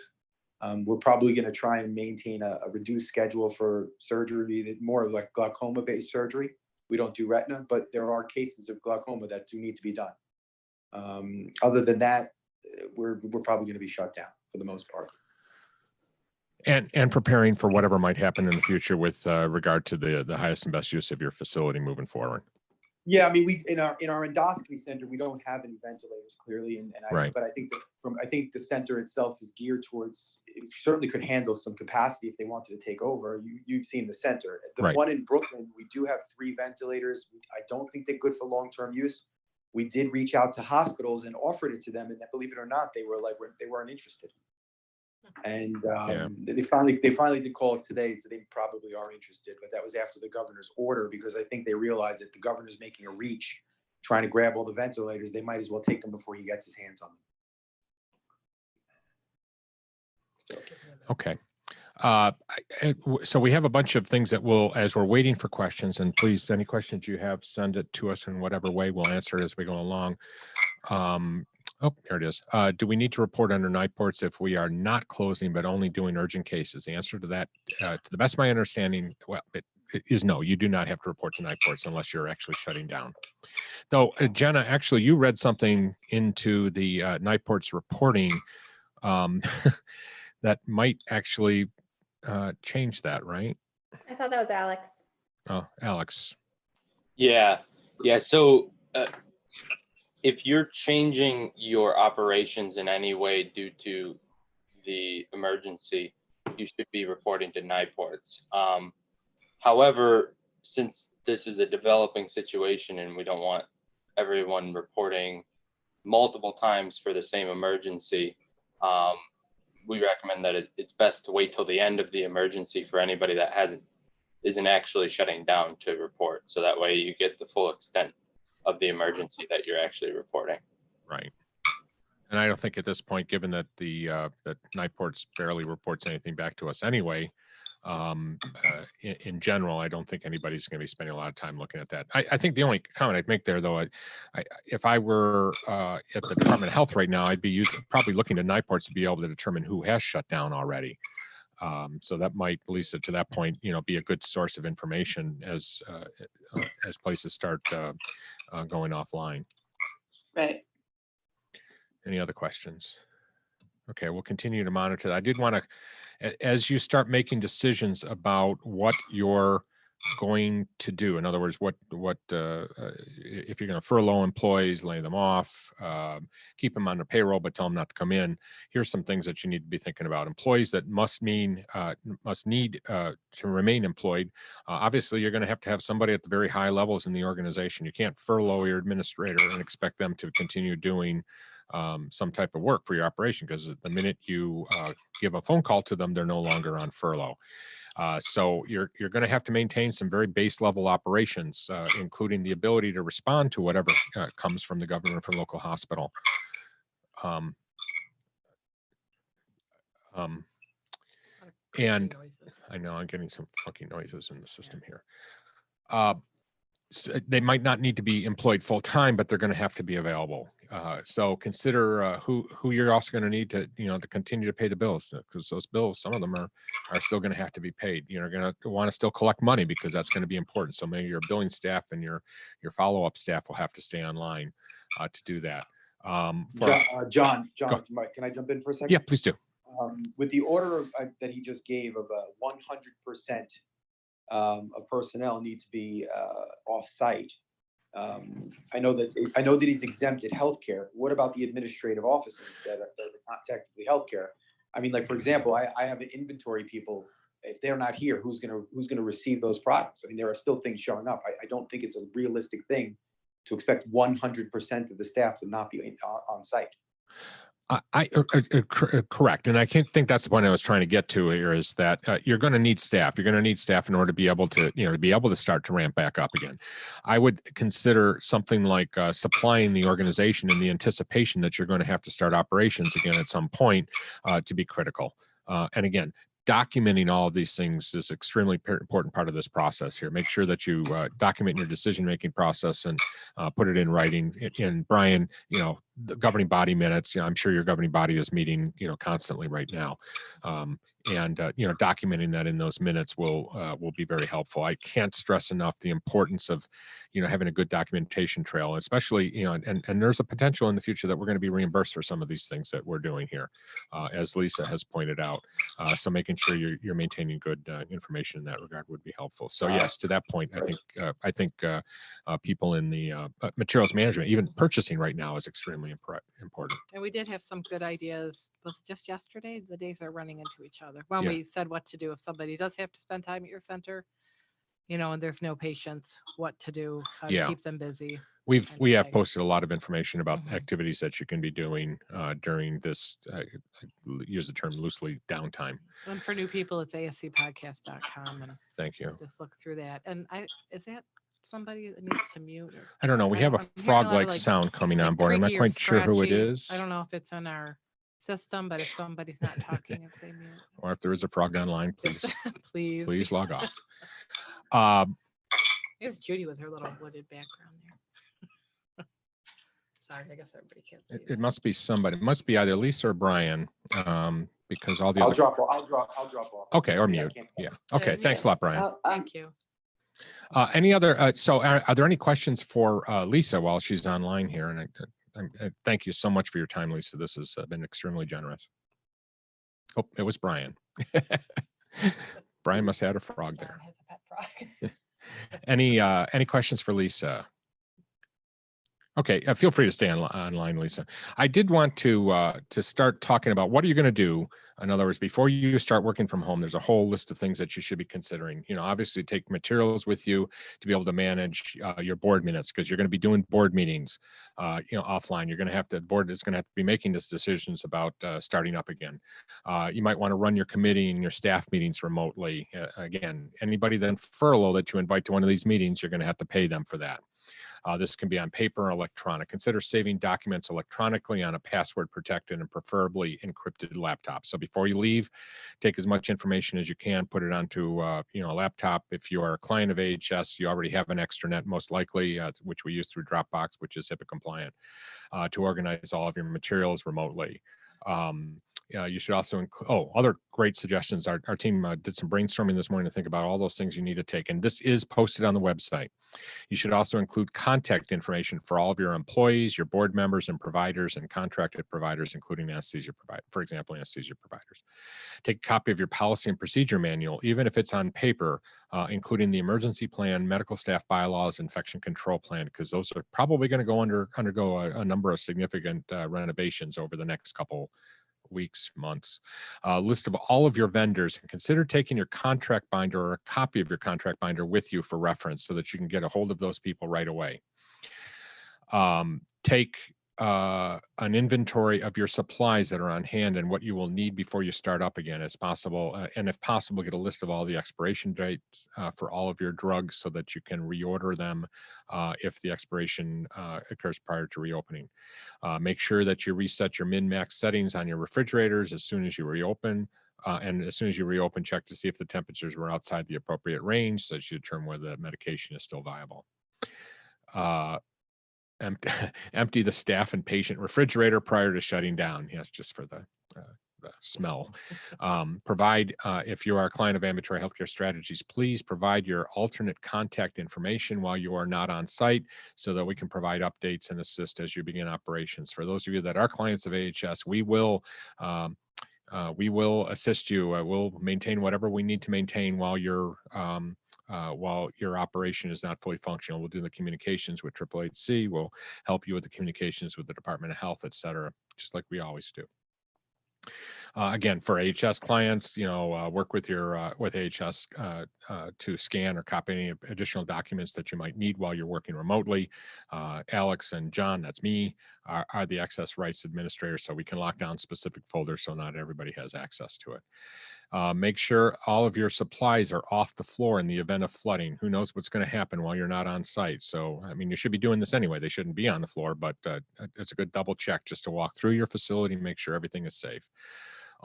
We're probably going to try and maintain a reduced schedule for surgery, more like glaucoma-based surgery. We don't do retina, but there are cases of glaucoma that do need to be done. Other than that, we're probably going to be shut down for the most part. And preparing for whatever might happen in the future with regard to the highest and best use of your facility moving forward. Yeah, I mean, we in our endoscopy center, we don't have any ventilators clearly, but I think I think the center itself is geared towards. It certainly could handle some capacity if they wanted to take over. You've seen the center. The one in Brooklyn, we do have 3 ventilators. I don't think they're good for long-term use. We did reach out to hospitals and offered it to them, and believe it or not, they weren't interested. And they finally did call us today, so they probably are interested, but that was after the governor's order, because I think they realized that the governor's making a reach, trying to grab all the ventilators. They might as well take them before he gets his hands on them. Okay. So we have a bunch of things that as we're waiting for questions, and please, any questions you have, send it to us in whatever way. We'll answer it as we go along. Oh, here it is. Do we need to report under night ports if we are not closing but only doing urgent cases? The answer to that, to the best of my understanding, well, it is no. You do not have to report to night ports unless you're actually shutting down. Though, Jenna, actually, you read something into the night ports reporting that might actually change that, right? I thought that was Alex. Oh, Alex. Yeah. So if you're changing your operations in any way due to the emergency, you should be reporting to night ports. However, since this is a developing situation and we don't want everyone reporting multiple times for the same emergency, we recommend that it's best to wait till the end of the emergency for anybody that isn't actually shutting down to report. So that way you get the full extent of the emergency that you're actually reporting. Right. And I don't think at this point, given that that night ports barely reports anything back to us anyway, in general, I don't think anybody's going to be spending a lot of time looking at that. I think the only comment I'd make there, though, if I were at the Department of Health right now, I'd be probably looking to night ports to be able to determine who has shut down already. So that might, Lisa, to that point, be a good source of information as places start going offline. Right. Any other questions? Okay, we'll continue to monitor that. I did want to, as you start making decisions about what you're going to do, in other words, what if you're going to furlough employees, lay them off, keep them on the payroll but tell them not to come in, here's some things that you need to be thinking about. Employees that must need to remain employed. Obviously, you're going to have somebody at the very high levels in the organization. You can't furlough your administrator and expect them to continue doing some type of work for your operation, because the minute you give a phone call to them, they're no longer on furlough. So you're going to have to maintain some very base level operations, including the ability to respond to whatever comes from the government or local hospital. And I know I'm getting some fucking noises in the system here. So they might not need to be employed full time, but they're going to have to be available. So consider who you're also going to need to to continue to pay the bills, because those bills, some of them are still going to have to be paid. You're going to want to still collect money because that's going to be important. So maybe your billing staff and your follow-up staff will have to stay online to do that. John, can I jump in for a second? Yeah, please do. With the order that he just gave of 100% of personnel need to be off-site. I know that he's exempted healthcare. What about the administrative offices that are not technically healthcare? I mean, like, for example, I have inventory people. If they're not here, who's gonna receive those products? I mean, there are still things showing up. I don't think it's a realistic thing to expect 100% of the staff to not be on site. Correct. And I think that's the point I was trying to get to here, is that you're going to need staff. You're going to need staff in order to be able to, start to ramp back up again. I would consider something like supplying the organization in the anticipation that you're going to have to start operations again at some point to be critical. And again, documenting all of these things is extremely important part of this process here. Make sure that you document your decision-making process and put it in writing. And Brian, the governing body minutes, I'm sure your governing body is meeting, constantly right now. And documenting that in those minutes will be very helpful. I can't stress enough the importance of, having a good documentation trail, especially, and there's a potential in the future that we're going to be reimbursed for some of these things that we're doing here, as Lisa has pointed out. So making sure you're maintaining good information in that regard would be helpful. So yes, to that point, I think people in the materials management, even purchasing right now, is extremely important. And we did have some good ideas. Was it just yesterday? The days are running into each other. When we said what to do if somebody does have to spend time at your center, and there's no patients, what to do, how to keep them busy. We have posted a lot of information about activities that you can be doing during this, I use the term loosely, downtime. And for new people, it's ascpodcast.com. And thank you. Just look through that. And is that somebody that needs to mute? I don't know. We have a frog-like sound coming on board. I'm not quite sure who it is. I don't know if it's in our system, but if somebody's not talking, if they mute. Or if there is a frog online, please log off. Here's Judy with her little wooded background there. Sorry, I guess everybody can't see it must be somebody. It must be either Lisa or Brian, because all the I'll drop off. Okay, or mute. Yeah. Okay. Thanks a lot, Brian. Thank you. Any other? So, are there any questions for Lisa while she's online here? And I thank you so much for your time, Lisa. This has been extremely generous. Oh, it was Brian. Brian must have had a frog there. Any questions for Lisa? Okay, feel free to stay online, Lisa. I did want to start talking about what are you going to do. In other words, before you start working from home, there's a whole list of things that you should be considering. Obviously take materials with you to be able to manage your board minutes, because you're going to be doing board meetings, offline. The board is going to have to be making these decisions about starting up again. You might want to run your committee and your staff meetings remotely. Again, anybody then furlough that you invite to one of these meetings, you're going to have to pay them for that. This can be on paper or electronic. Consider saving documents electronically on a password protected and preferably encrypted laptop. So before you leave, take as much information as you can, put it onto a laptop. If you are a client of AHS, you already have an extranet, most likely, which we use through Dropbox, which is HIPAA compliant, to organize all of your materials remotely. You should also include, other great suggestions. Our team did some brainstorming this morning to think about all those things you need to take, and this is posted on the website. You should also include contact information for all of your employees, your board members and providers and contracted providers, including anesthesia providers, for example, anesthesia providers. Take a copy of your policy and procedure manual, even if it's on paper, including the emergency plan, medical staff bylaws, infection control plan, because those are probably going to undergo a number of significant renovations over the next couple weeks, months. List of all of your vendors, and consider taking your contract binder or a copy of your contract binder with you for reference so that you can get a hold of those people right away. Take an inventory of your supplies that are on hand and what you will need before you start up again as possible. And if possible, get a list of all the expiration dates for all of your drugs so that you can reorder them if the expiration occurs prior to reopening. Make sure that you reset your min-max settings on your refrigerators as soon as you reopen. And as soon as you reopen, check to see if the temperatures were outside the appropriate range so that you determine whether the medication is still viable. Empty the staff and patient refrigerator prior to shutting down. Yes, just for the smell. Provide, if you are a client of Ambulatory Healthcare Strategies, please provide your alternate contact information while you are not on site so that we can provide updates and assist as you begin operations. For those of you that are clients of AHS, we will assist you. We'll maintain whatever we need to maintain while you're while your operation is not fully functional. We'll do the communications with HHC. We'll help you with the communications with the Department of Health, et cetera, just like we always do. Again, for AHS clients, work with your with AHS to scan or copy any additional documents that you might need while you're working remotely. Alex and John, that's me, are the access rights administrators, so we can lock down specific folders so not everybody has access to it. Make sure all of your supplies are off the floor in the event of flooding. Who knows what's going to happen while you're not on site? So, I mean, you should be doing this anyway. They shouldn't be on the floor, but it's a good double check just to walk through your facility and make sure everything is safe.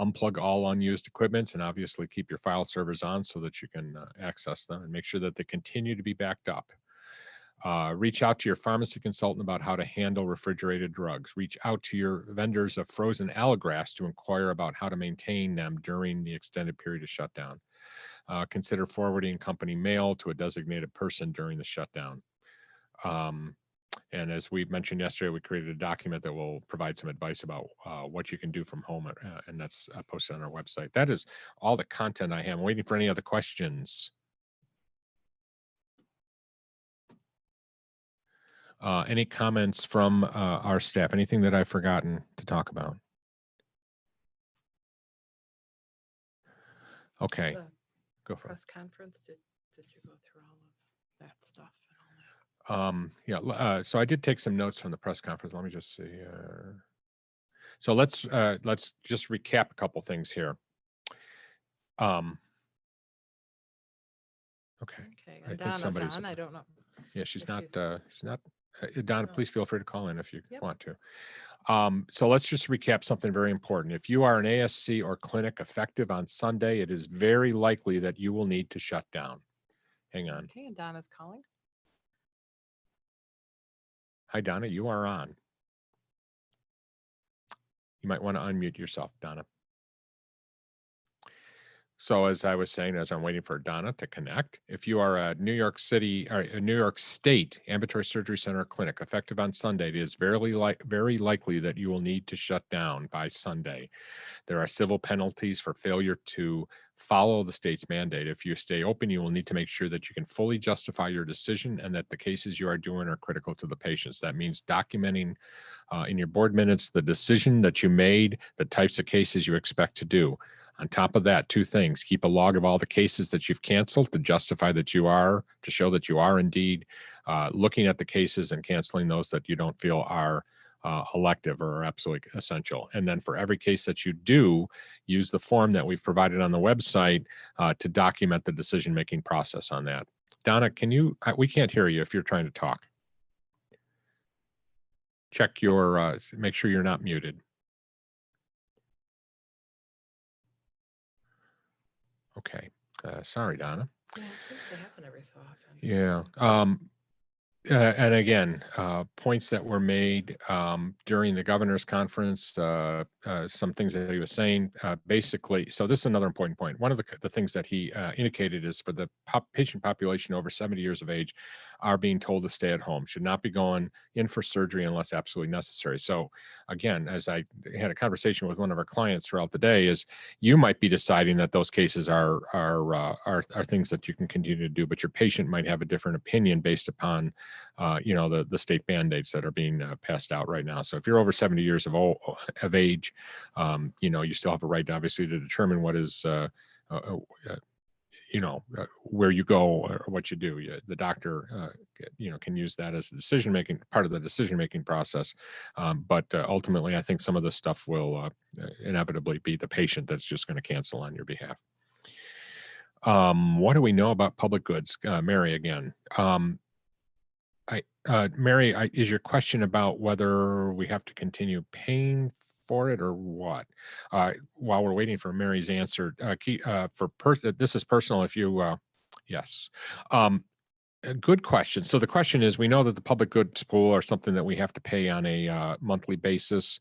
Unplug all unused equipment and obviously keep your file servers on so that you can access them, and make sure that they continue to be backed up. Reach out to your pharmacy consultant about how to handle refrigerated drugs. Reach out to your vendors of frozen allografts to inquire about how to maintain them during the extended period of shutdown. Consider forwarding company mail to a designated person during the shutdown. And as we mentioned yesterday, we created a document that will provide some advice about what you can do from home, and that's posted on our website. That is all the content I have. I'm waiting for any other questions. Any comments from our staff? Anything that I've forgotten to talk about? Okay, go for it. Press conference, did you go through all of that stuff? Yeah, so I did take some notes from the press conference. Let me just see. So let's just recap a couple things here. Okay. I think somebody's on. I don't know. Yeah, she's not. Donna, please feel free to call in if you want to. So let's just recap something very important. If you are an ASC or clinic effective on Sunday, it is very likely that you will need to shut down. Hang on. Okay, and Donna's calling. Hi, Donna, you are on. You might want to unmute yourself, Donna. So as I was saying, as I'm waiting for Donna to connect, if you are a New York City or a New York State ambulatory surgery center or clinic effective on Sunday, it is very likely that you will need to shut down by Sunday. There are civil penalties for failure to follow the state's mandate. If you stay open, you will need to make sure that you can fully justify your decision and that the cases you are doing are critical to the patients. That means documenting in your board minutes the decision that you made, the types of cases you expect to do. On top of that, two things: keep a log of all the cases that you've canceled to justify that you are, to show that you are indeed looking at the cases and canceling those that you don't feel are elective or are absolutely essential. And then for every case that you do, use the form that we've provided on the website to document the decision-making process on that. Donna, can you, we can't hear you if you're trying to talk. Check your, make sure you're not muted. Okay, sorry, Donna. Yeah, it seems to happen every so often. Yeah. And again, points that were made during the governor's conference, some things that he was saying, basically, so this is another important point. One of the things that he indicated is for the patient population over 70 years of age are being told to stay at home, should not be going in for surgery unless absolutely necessary. So again, as I had a conversation with one of our clients throughout the day, is you might be deciding that those cases are things that you can continue to do, but your patient might have a different opinion based upon the state mandates that are being passed out right now. So if you're over 70 years of age, you still have a right, obviously, to determine what is, where you go or what you do. The doctor, can use that as part of the decision-making process. But ultimately, I think some of this stuff will inevitably be the patient that's just going to cancel on your behalf. What do we know about public goods? Mary, again. Mary, is your question about whether we have to continue paying for it or what? While we're waiting for Mary's answer, this is personal. If you, yes. A good question. So the question is, we know that the public goods pool are something that we have to pay on a monthly basis.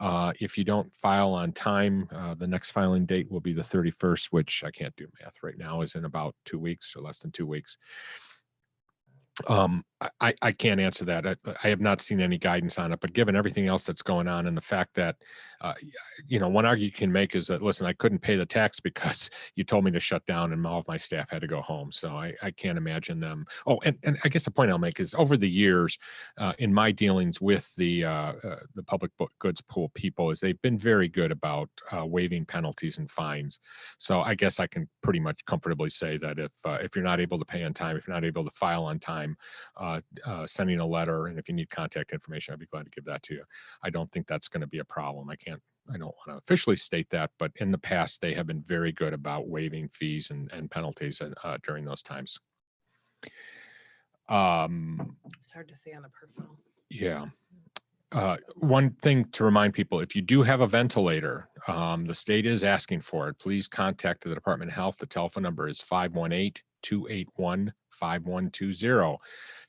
If you don't file on time, the next filing date will be the 31st, which I can't do math right now, is in about 2 weeks or less than 2 weeks. I can't answer that. I have not seen any guidance on it, but given everything else that's going on and the fact that one argument you can make is that, listen, I couldn't pay the tax because you told me to shut down and all of my staff had to go home. So I can't imagine them. Oh, and I guess the point I'll make is over the years, in my dealings with the public goods pool people, is they've been very good about waiving penalties and fines. So I guess I can pretty much comfortably say that if you're not able to pay on time, if you're not able to file on time, sending a letter, and if you need contact information, I'd be glad to give that to you. I don't think that's going to be a problem. I don't want to officially state that, but in the past, they have been very good about waiving fees and penalties during those times. It's hard to say on a personal. Yeah. One thing to remind people, if you do have a ventilator, the state is asking for it. Please contact the Department of Health. The telephone number is 518-281-5120.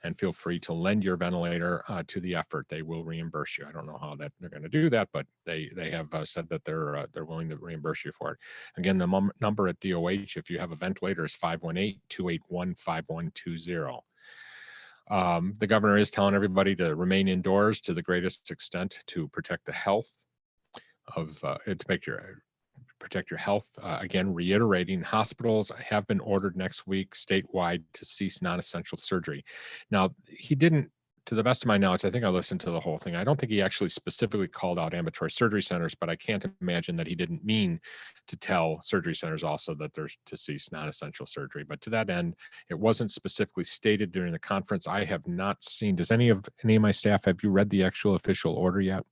And feel free to lend your ventilator to the effort. They will reimburse you. I don't know how that they're going to do that, but they have said that they're willing to reimburse you for it. Again, the number at DOH, if you have a ventilator, is 518-281-5120. The governor is telling everybody to remain indoors to the greatest extent to protect the health of protect your health. Again, reiterating, hospitals have been ordered next week statewide to cease non-essential surgery. Now, he didn't, to the best of my knowledge, I think I listened to the whole thing. I don't think he actually specifically called out ambulatory surgery centers, but I can't imagine that he didn't mean to tell surgery centers also that there's to cease non-essential surgery. But to that end, it wasn't specifically stated during the conference. I have not seen, does any of my staff, have you read the actual official order yet?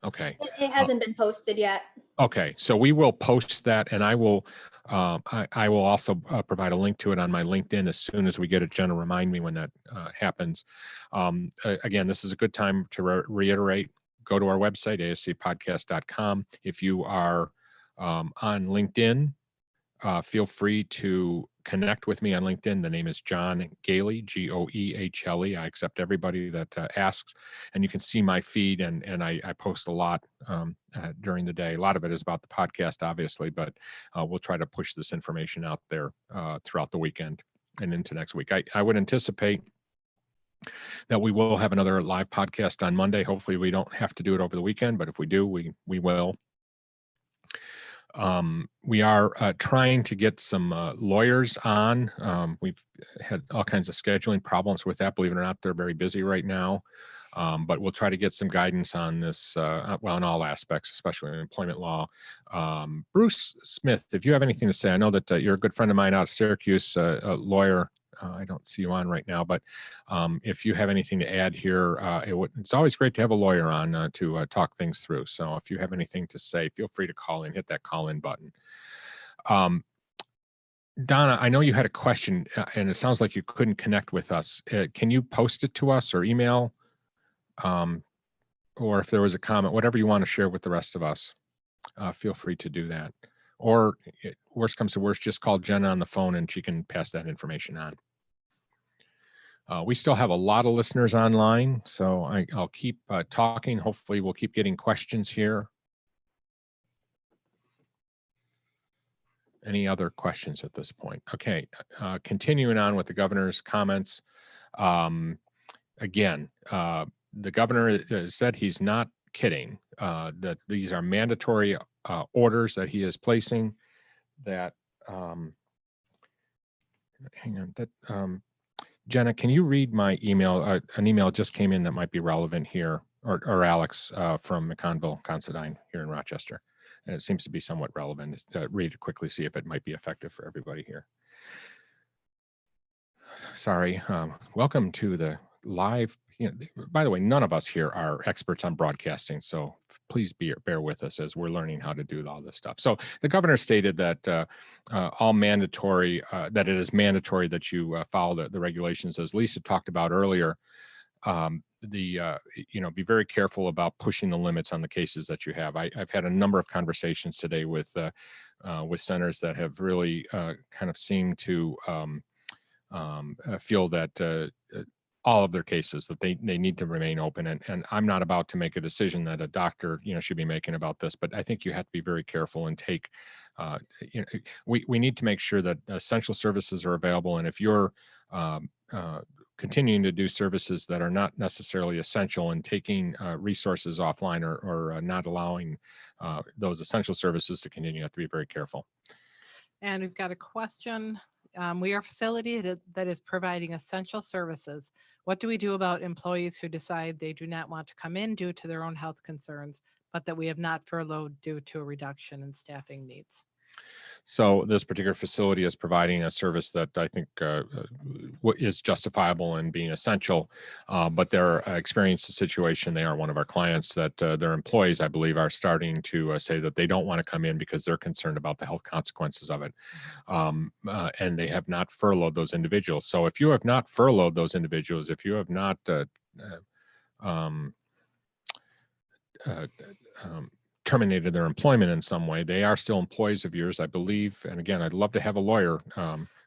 Okay. It hasn't been posted yet. Okay, so we will post that, and I will also provide a link to it on my LinkedIn as soon as we get it. Jenna, remind me when that happens. Again, this is a good time to reiterate. Go to our website, ascpodcast.com. If you are on LinkedIn, feel free to connect with me on LinkedIn. The name is John Goehle, Goehle. I accept everybody that asks, and you can see my feed, and I post a lot during the day. A lot of it is about the podcast, obviously, but we'll try to push this information out there throughout the weekend and into next week. I would anticipate that we will have another live podcast on Monday. Hopefully we don't have to do it over the weekend, but if we do, we will. We are trying to get some lawyers on. We've had all kinds of scheduling problems with that. Believe it or not, they're very busy right now. But we'll try to get some guidance on this, in all aspects, especially in employment law. Bruce Smith, if you have anything to say, I know that you're a good friend of mine out of Syracuse, a lawyer. I don't see you on right now, but if you have anything to add here, it's always great to have a lawyer on to talk things through. So if you have anything to say, feel free to call in, hit that call in button. Donna, I know you had a question, and it sounds like you couldn't connect with us. Can you post it to us or email? Or if there was a comment, whatever you want to share with the rest of us, feel free to do that. Or worst comes to worst, just call Jenna on the phone and she can pass that information on. We still have a lot of listeners online, so I'll keep talking. Hopefully we'll keep getting questions here. Any other questions at this point? Okay, continuing on with the governor's comments. Again, the governor said he's not kidding, that these are mandatory orders that he is placing, that, hang on, that, Jenna, can you read my email? An email just came in that might be relevant here, or Alex from McConville, Considine here in Rochester. And it seems to be somewhat relevant. Read it quickly, see if it might be effective for everybody here. Sorry, welcome to the live. By the way, none of us here are experts on broadcasting, so please bear with us as we're learning how to do all this stuff. So the governor stated that that it is mandatory that you follow the regulations, as Lisa talked about earlier. Be very careful about pushing the limits on the cases that you have. I've had a number of conversations today with centers that have really kind of seemed to feel that all of their cases, that they need to remain open. And I'm not about to make a decision that a doctor, should be making about this, but I think you have to be very careful and take, we need to make sure that essential services are available. And if you're continuing to do services that are not necessarily essential and taking resources offline or not allowing those essential services to continue. You have to be very careful. And we've got a question. We are a facility that is providing essential services. What do we do about employees who decide they do not want to come in due to their own health concerns, but that we have not furloughed due to a reduction in staffing needs? So this particular facility is providing a service that I think is justifiable in being essential, but they're experienced a situation. They are one of our clients that their employees, I believe, are starting to say that they don't want to come in because they're concerned about the health consequences of it. And they have not furloughed those individuals. So if you have not furloughed those individuals, if you have not terminated their employment in some way, they are still employees of yours, I believe. And again, I'd love to have a lawyer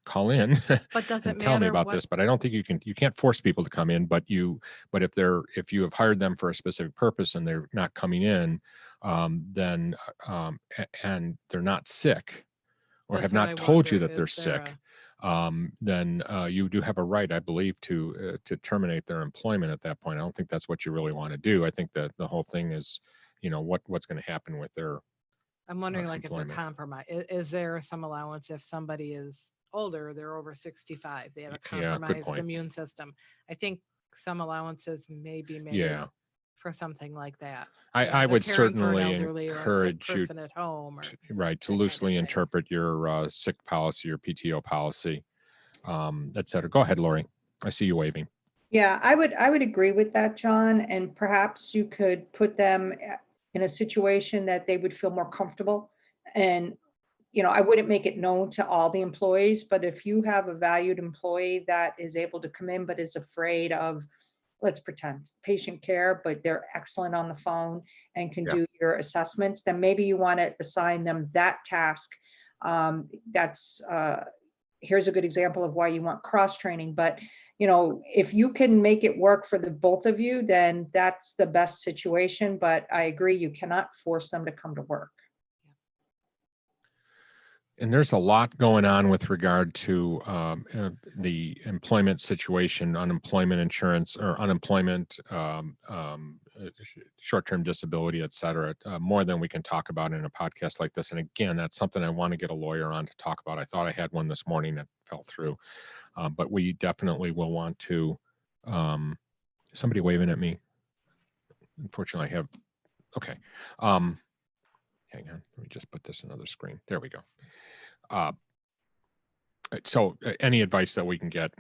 call in But and tell me about this, but I don't think you can't force people to come in, but if you have hired them for a specific purpose and they're not coming in, then and they're not sick or have not told you that they're sick, then you do have a right, I believe, to terminate their employment at that point. I don't think that's what you really want to do. I think that the whole thing is, what's going to happen with their I'm wondering, like, employment. if they're compromised, is there some allowance if somebody is older, they're over 65, they have a compromised immune system? I think some allowances may be made for something like that. I would certainly encourage you at home to loosely interpret your sick policy, your PTO policy, et cetera. Go ahead, Lori. I see you waving. Yeah, I would agree with that, John. And perhaps you could put them in a situation that they would feel more comfortable. And, I wouldn't make it known to all the employees, but if you have a valued employee that is able to come in, but is afraid of, let's pretend, patient care, but they're excellent on the phone and can do your assessments, then maybe you want to assign them that task. Here's a good example of why you want cross-training, but if you can make it work for the both of you, then that's the best situation. But I agree, you cannot force them to come to work. And there's a lot going on with regard to the employment situation, unemployment insurance or unemployment, short-term disability, et cetera, more than we can talk about in a podcast like this. And again, that's something I want to get a lawyer on to talk about. I thought I had one this morning that fell through, but we definitely will want to, somebody waving at me. Unfortunately, I have, okay. Hang on, let me just put this in another screen. There we go. So any advice that we can get,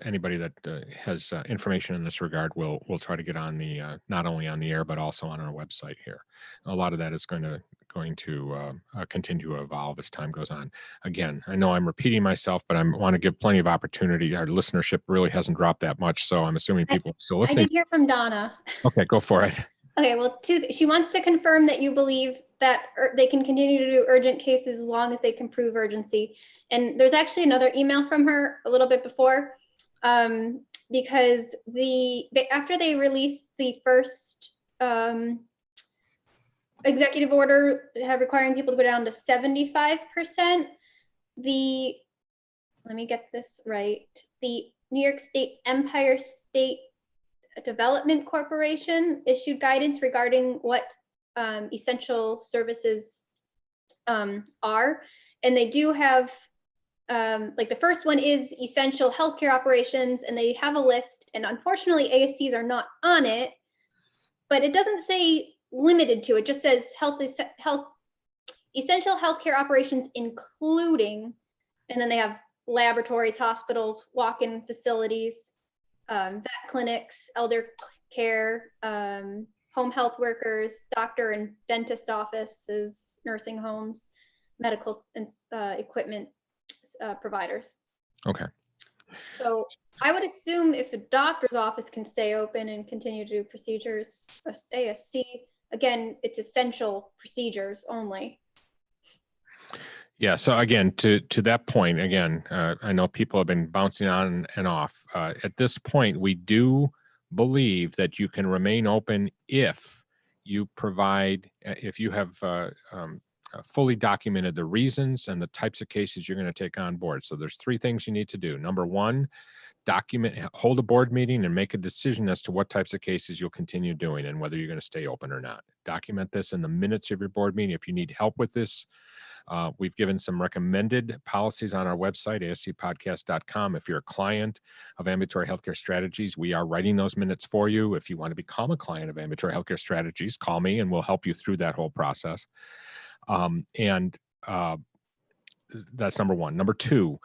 anybody that has information in this regard, we'll try to get on the not only on the air but also on our website here. A lot of that is going to continue to evolve as time goes on. Again, I know I'm repeating myself, but I want to give plenty of opportunity. Our listenership really hasn't dropped that much, so I'm assuming people are still listening. I did hear from Donna. Okay, go for it. Okay, well, she wants to confirm that you believe that they can continue to do urgent cases as long as they can prove urgency. And there's actually another email from her a little bit before, because after they released the first executive order requiring people to go down to 75%, let me get this right, the New York State Empire State Development Corporation issued guidance regarding what essential services are, and they do have like the first one is essential healthcare operations, and they have a list, and unfortunately ASCs are not on it, but it doesn't say limited to, it just says essential healthcare operations including, and then they have laboratories, hospitals, walk-in facilities, vet clinics, elder care, home health workers, doctor and dentist offices, nursing homes, medical equipment providers. Okay. So I would assume if a doctor's office can stay open and continue to do procedures, ASC, again, it's essential procedures only. Yeah. So again, to that point, again, I know people have been bouncing on and off. At this point, we do believe that you can remain open if you provide, if you have fully documented the reasons and the types of cases you're going to take on board. So there's 3 things you need to do. Number 1, hold a board meeting and make a decision as to what types of cases you'll continue doing and whether you're going to stay open or not. Document this in the minutes of your board meeting. If you need help with this, we've given some recommended policies on our website, ascpodcast.com. If you're a client of Ambulatory Healthcare Strategies, we are writing those minutes for you. If you want to become a client of Ambulatory Healthcare Strategies, call me and we'll help you through that whole process. That's number 1. Number 2,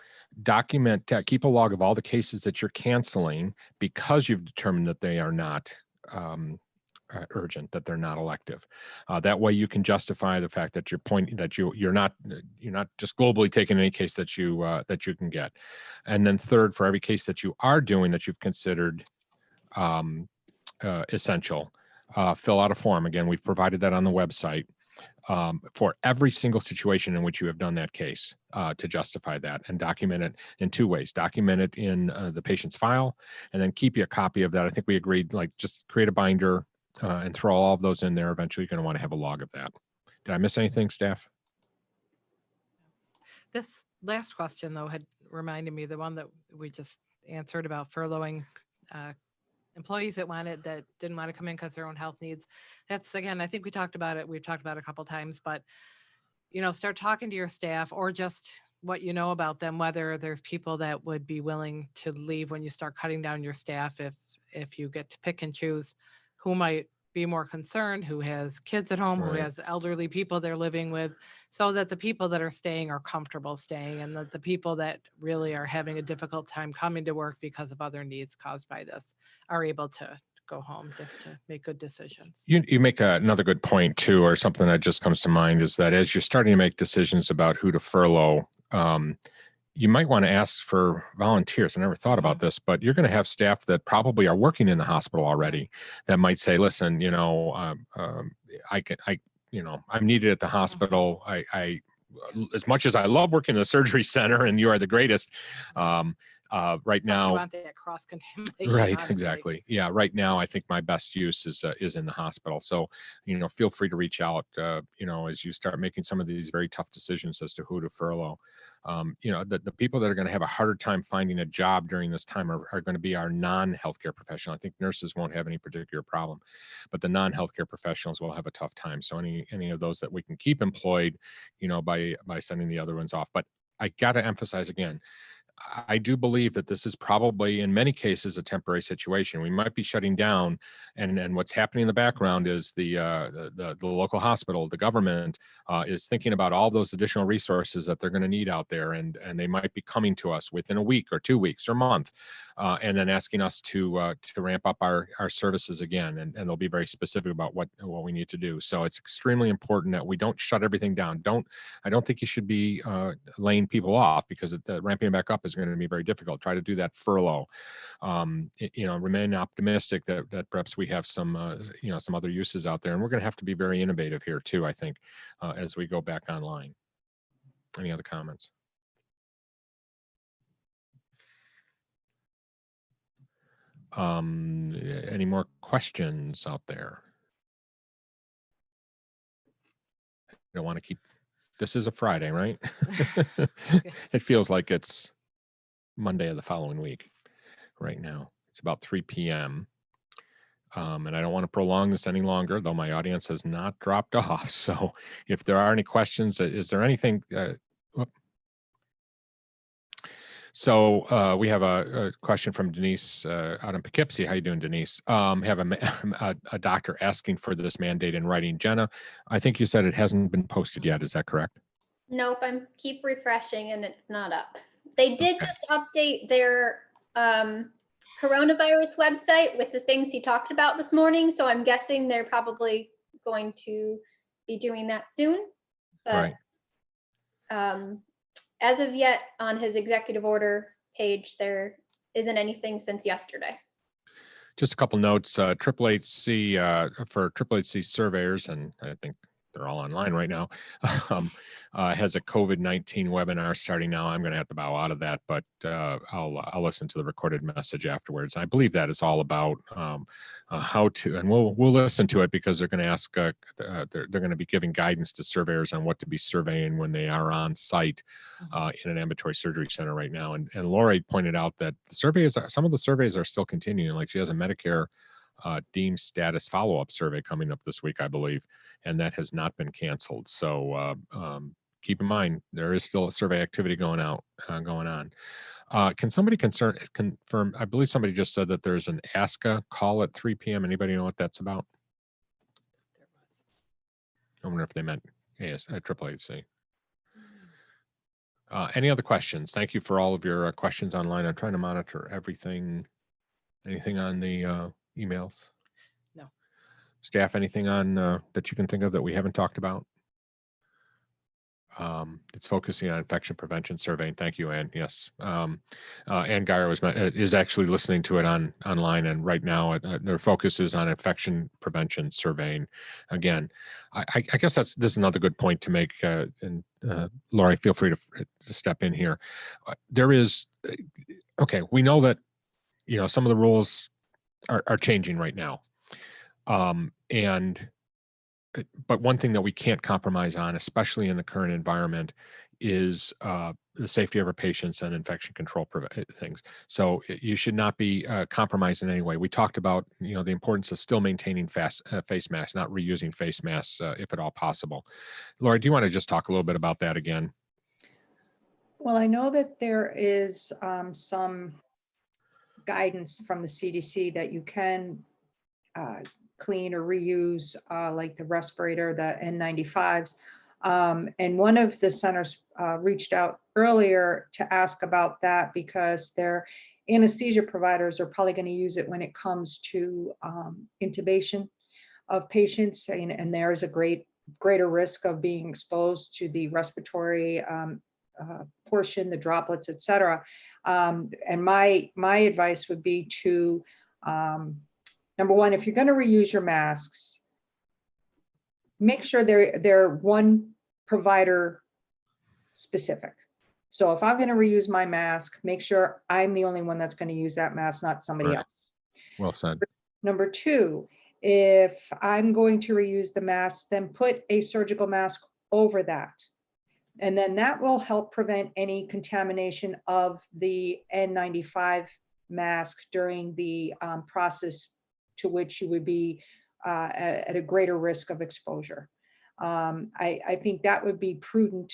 keep a log of all the cases that you're canceling because you've determined that they are not urgent, that they're not elective. That way you can justify the fact that you're not just globally taking any case that you can get. And then third, for every case that you are doing that you've considered essential, fill out a form. Again, we've provided that on the website. For every single situation in which you have done that case, to justify that, and document it in 2 ways. Document it in the patient's file, and then keep you a copy of that. I think we agreed, like, just create a binder and throw all of those in there. Eventually, you're going to want to have a log of that. Did I miss anything, staff? This last question, though, had reminded me, the one that we just answered about furloughing employees that didn't want to come in because their own health needs. That's, again, I think we've talked about it a couple times, but, start talking to your staff, or just what you know about them, whether there's people that would be willing to leave when you start cutting down your staff, if you get to pick and choose who might be more concerned, who has kids at home, Right. who has elderly people they're living with, so that the people that are staying are comfortable staying, and that the people that really are having a difficult time coming to work because of other needs caused by this are able to go home, just to make good decisions. You make another good point too, or something that just comes to mind, is that as you're starting to make decisions about who to furlough, you might want to ask for volunteers. I never thought about this, but you're going to have staff that probably are working in the hospital already that might say, listen, I'm needed at the hospital. I as much as I love working in the surgery center and you are the greatest, right now, you want that cross-contamination, right, honestly. exactly. Yeah, right now I think my best use is in the hospital. So, feel free to reach out, as you start making some of these very tough decisions as to who to furlough. The people that are going to have a harder time finding a job during this time are going to be our non-healthcare professional. I think nurses won't have any particular problem, but the non-healthcare professionals will have a tough time. So any of those that we can keep employed, by sending the other ones off. But I got to emphasize again, I do believe that this is probably in many cases a temporary situation. We might be shutting down, and what's happening in the background is the local hospital, the government is thinking about all those additional resources that they're going to need out there, and they might be coming to us within a week or 2 weeks or a month, and then asking us to ramp up our services again, and they'll be very specific about what we need to do. So it's extremely important that we don't shut everything down. I don't think you should be laying people off, because ramping back up is going to be very difficult. Try to do that furlough. Remain optimistic that perhaps we have some other uses out there, and we're going to have to be very innovative here too, I think, as we go back online. Any other comments? Any more questions out there? I don't want to keep. This is a Friday, right? It feels like it's Monday of the following week right now. It's about 3 p.m. And I don't want to prolong this any longer, though my audience has not dropped off. So if there are any questions, is there anything? So we have a question from Denise out in Poughkeepsie. How you doing, Denise? Have a doctor asking for this mandate in writing. Jenna, I think you said it hasn't been posted yet. Is that correct? Nope, I'm keep refreshing and it's not up. They did just update their coronavirus website with the things he talked about this morning. So I'm guessing they're probably going to be doing that soon. But Right. As of yet, on his executive order page, there isn't anything since yesterday. Just a couple notes. AHC for AHC surveyors, and I think they're all online right now, has a COVID-19 webinar starting now. I'm going to have to bow out of that, but I'll listen to the recorded message afterwards. I believe that is all about how to, and we'll listen to it because they're going to ask, they're going to be giving guidance to surveyors on what to be surveying when they are on site in an ambulatory surgery center right now. And Lori pointed out that the surveys, some of the surveys are still continuing. Like she has a Medicare deemed status follow-up survey coming up this week, I believe, and that has not been canceled. So keep in mind, there is still a survey activity going on. Can somebody confirm? I believe somebody just said that there's an ASCA call at 3 p.m. Anybody know what that's about? I wonder if they meant AAC. Any other questions? Thank you for all of your questions online. I'm trying to monitor everything. Anything on the emails? No. Staff, anything on that you can think of that we haven't talked about? It's focusing on infection prevention surveying. Thank you, Ann. Yes. Ann Geyer is actually listening to it online, and right now their focus is on infection prevention surveying. Again, I guess this is another good point to make, and Lori, feel free to step in here. There is, okay, we know that, some of the rules are changing right now. But one thing that we can't compromise on, especially in the current environment, is the safety of our patients and infection control things. So you should not be compromised in any way. We talked about, the importance of still maintaining face masks, not reusing face masks if at all possible. Laura, do you want to just talk a little bit about that again? Well, I know that there is some guidance from the CDC that you can clean or reuse, like the respirator, the N95s. And one of the centers reached out earlier to ask about that because their anesthesia providers are probably going to use it when it comes to intubation of patients, and there's a greater risk of being exposed to the respiratory portion, the droplets, et cetera. And my advice would be to, number one, if you're going to reuse your masks, make sure they're one provider specific. So if I'm going to reuse my mask, make sure I'm the only one that's going to use that mask, not somebody else. Well said. Number two, if I'm going to reuse the mask, then put a surgical mask over that. And then that will help prevent any contamination of the N95 mask during the process to which you would be at a greater risk of exposure. I think that would be prudent,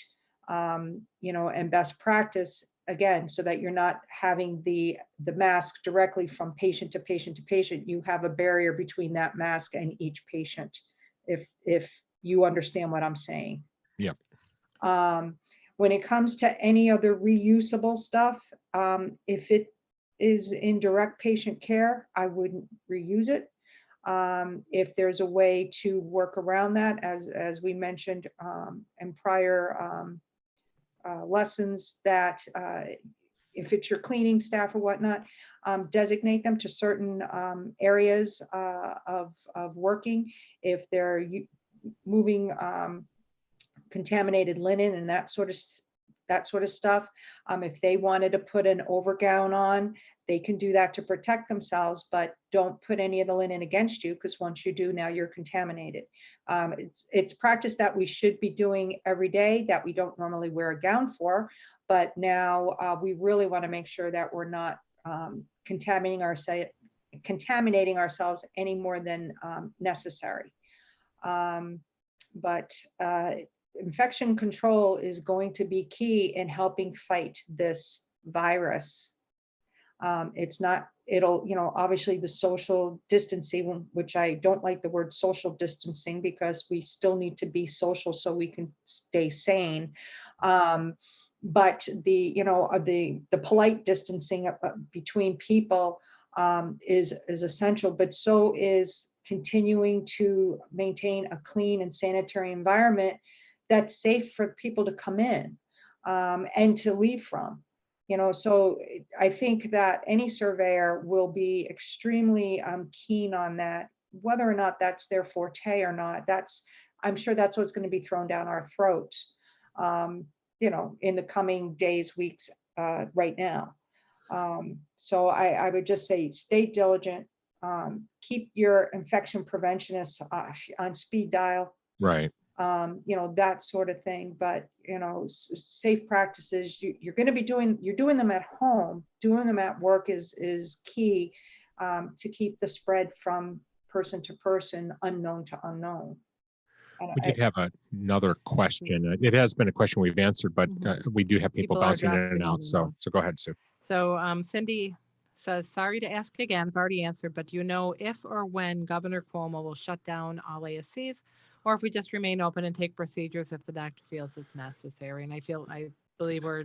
and best practice, again, so that you're not having the mask directly from patient to patient to patient. You have a barrier between that mask and each patient, if you understand what I'm saying. Yep. When it comes to any other reusable stuff, if it is in direct patient care, I wouldn't reuse it. If there's a way to work around that, as we mentioned in prior lessons, that if it's your cleaning staff or whatnot, designate them to certain areas of working. If they're moving contaminated linen and that sort of stuff, if they wanted to put an overgown on, they can do that to protect themselves, but don't put any of the linen against you, because once you do, now you're contaminated. It's practice that we should be doing every day that we don't normally wear a gown for, but now we really want to make sure that we're not contaminating ourselves any more than necessary. But infection control is going to be key in helping fight this virus. Obviously the social distancing, which I don't like the word social distancing, because we still need to be social so we can stay sane. But the polite distancing between people is essential, but so is continuing to maintain a clean and sanitary environment that's safe for people to come in and to leave from. So I think that any surveyor will be extremely keen on that, whether or not that's their forte or not. I'm sure that's what's going to be thrown down our throats, in the coming days, weeks, right now. So I would just say, stay diligent, keep your infection preventionists on speed dial. Right. That sort of thing. But, safe practices, you're going to be you're doing them at home. Doing them at work is key to keep the spread from person to person, unknown to unknown. We did have another question. It has been a question we've answered, but we do have people bouncing in and out. So go ahead, Sue. So Cindy says, sorry to ask again, I've already answered, but do you know if or when Governor Cuomo will shut down all ASCs, or if we just remain open and take procedures if the doctor feels it's necessary? And I believe we're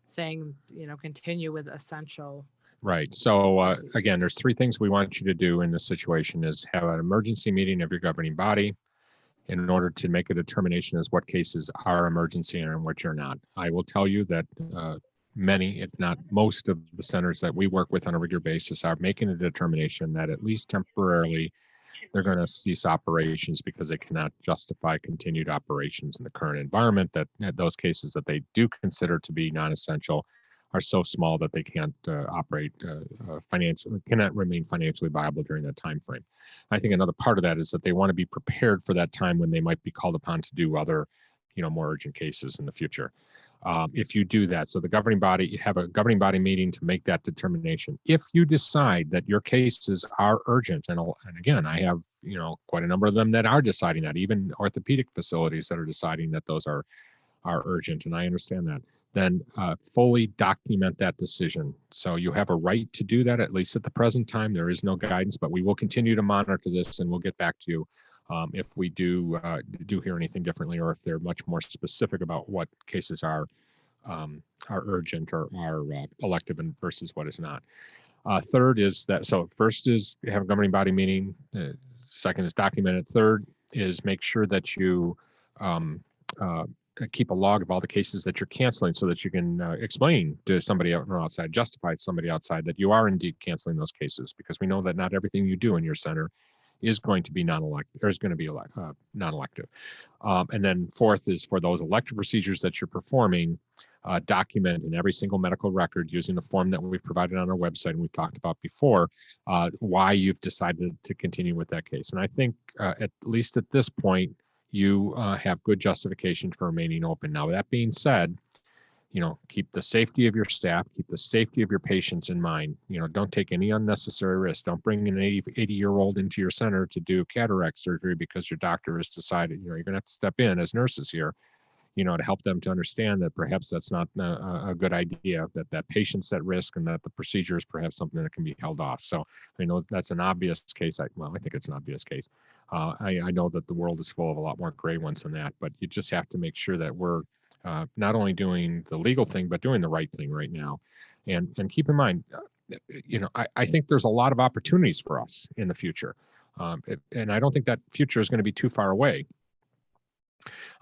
saying, continue with essential. Right. So again, there's three things we want you to do in this situation: is have an emergency meeting of your governing body in order to make a determination as what cases are emergency and which are not. I will tell you that many, if not most, of the centers that we work with on a regular basis are making a determination that at least temporarily they're going to cease operations because they cannot justify continued operations in the current environment, that those cases that they do consider to be non-essential are so small that they can't operate financially, cannot remain financially viable during that time frame. I think another part of that is that they want to be prepared for that time when they might be called upon to do other, more urgent cases in the future. If you do that, so the governing body, you have a governing body meeting to make that determination. If you decide that your cases are urgent, and again, I have quite a number of them that are deciding that, even orthopedic facilities that are deciding that those are urgent, and I understand that, then fully document that decision. So you have a right to do that, at least at the present time. There is no guidance, but we will continue to monitor this, and we'll get back to you if we do hear anything differently, or if they're much more specific about what cases are urgent or are elective and versus what is not. Third is that, so first is have a governing body meeting. Second is document it. Third is make sure that you keep a log of all the cases that you're canceling so that you can explain to somebody outside, justify to somebody outside that you are indeed canceling those cases, because we know that not everything you do in your center is going to be non-elective, or is going to be non-elective. And then fourth is for those elective procedures that you're performing, document in every single medical record using the form that we've provided on our website and we've talked about before, why you've decided to continue with that case. And I think at least at this point, you have good justification for remaining open. Now, that being said, keep the safety of your staff, keep the safety of your patients in mind. Don't take any unnecessary risks. Don't bring an 80-year-old into your center to do cataract surgery because your doctor has decided, you're going to have to step in as nurses here, to help them to understand that perhaps that's not a good idea, that patient's at risk and that the procedure is perhaps something that can be held off. So I know that's an obvious case. I think it's an obvious case. I know that the world is full of a lot more gray ones than that, but you just have to make sure that we're not only doing the legal thing, but doing the right thing right now. And keep in mind, I think there's a lot of opportunities for us in the future. And I don't think that future is going to be too far away.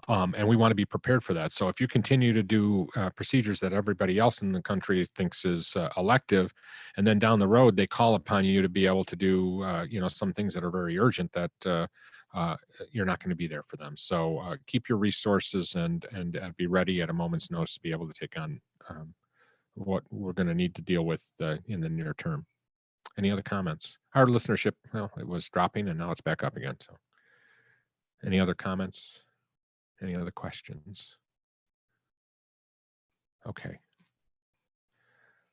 And we want to be prepared for that. So if you continue to do procedures that everybody else in the country thinks is elective, and then down the road, they call upon you to be able to do, some things that are very urgent, that you're not going to be there for them. So keep your resources and be ready at a moment's notice to be able to take on what we're going to need to deal with in the near term. Any other comments? Our listenership, it was dropping and now it's back up again. So any other comments? Any other questions? Okay.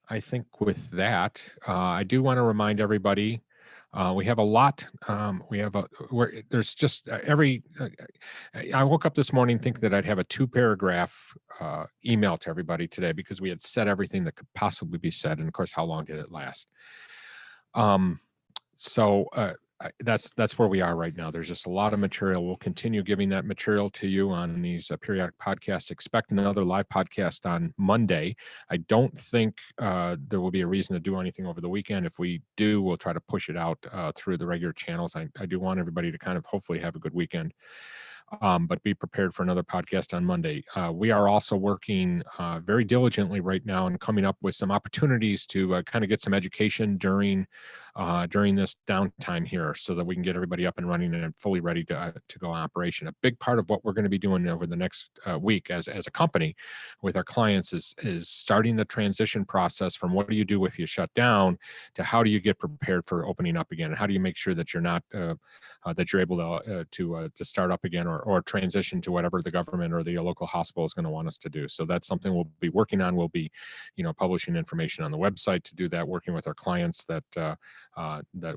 I think with that, I do want to remind everybody, we have a lot. There's just I woke up this morning thinking that I'd have a 2-paragraph email to everybody today because we had said everything that could possibly be said. And of course, how long did it last? That's where we are right now. There's just a lot of material. We'll continue giving that material to you on these periodic podcasts. Expect another live podcast on Monday. I don't think there will be a reason to do anything over the weekend. If we do, we'll try to push it out through the regular channels. I do want everybody to kind of hopefully have a good weekend. But be prepared for another podcast on Monday. We are also working very diligently right now and coming up with some opportunities to kind of get some education during during this downtime here so that we can get everybody up and running and fully ready to go operation. A big part of what we're going to be doing over the next week as a company with our clients is starting the transition process from what do you do if you shut down to how do you get prepared for opening up again, and how do you make sure that you're not that you're able to start up again or transition to whatever the government or the local hospital is going to want us to do. So that's something we'll be working on. We'll be, publishing information on the website to do that, working with our clients that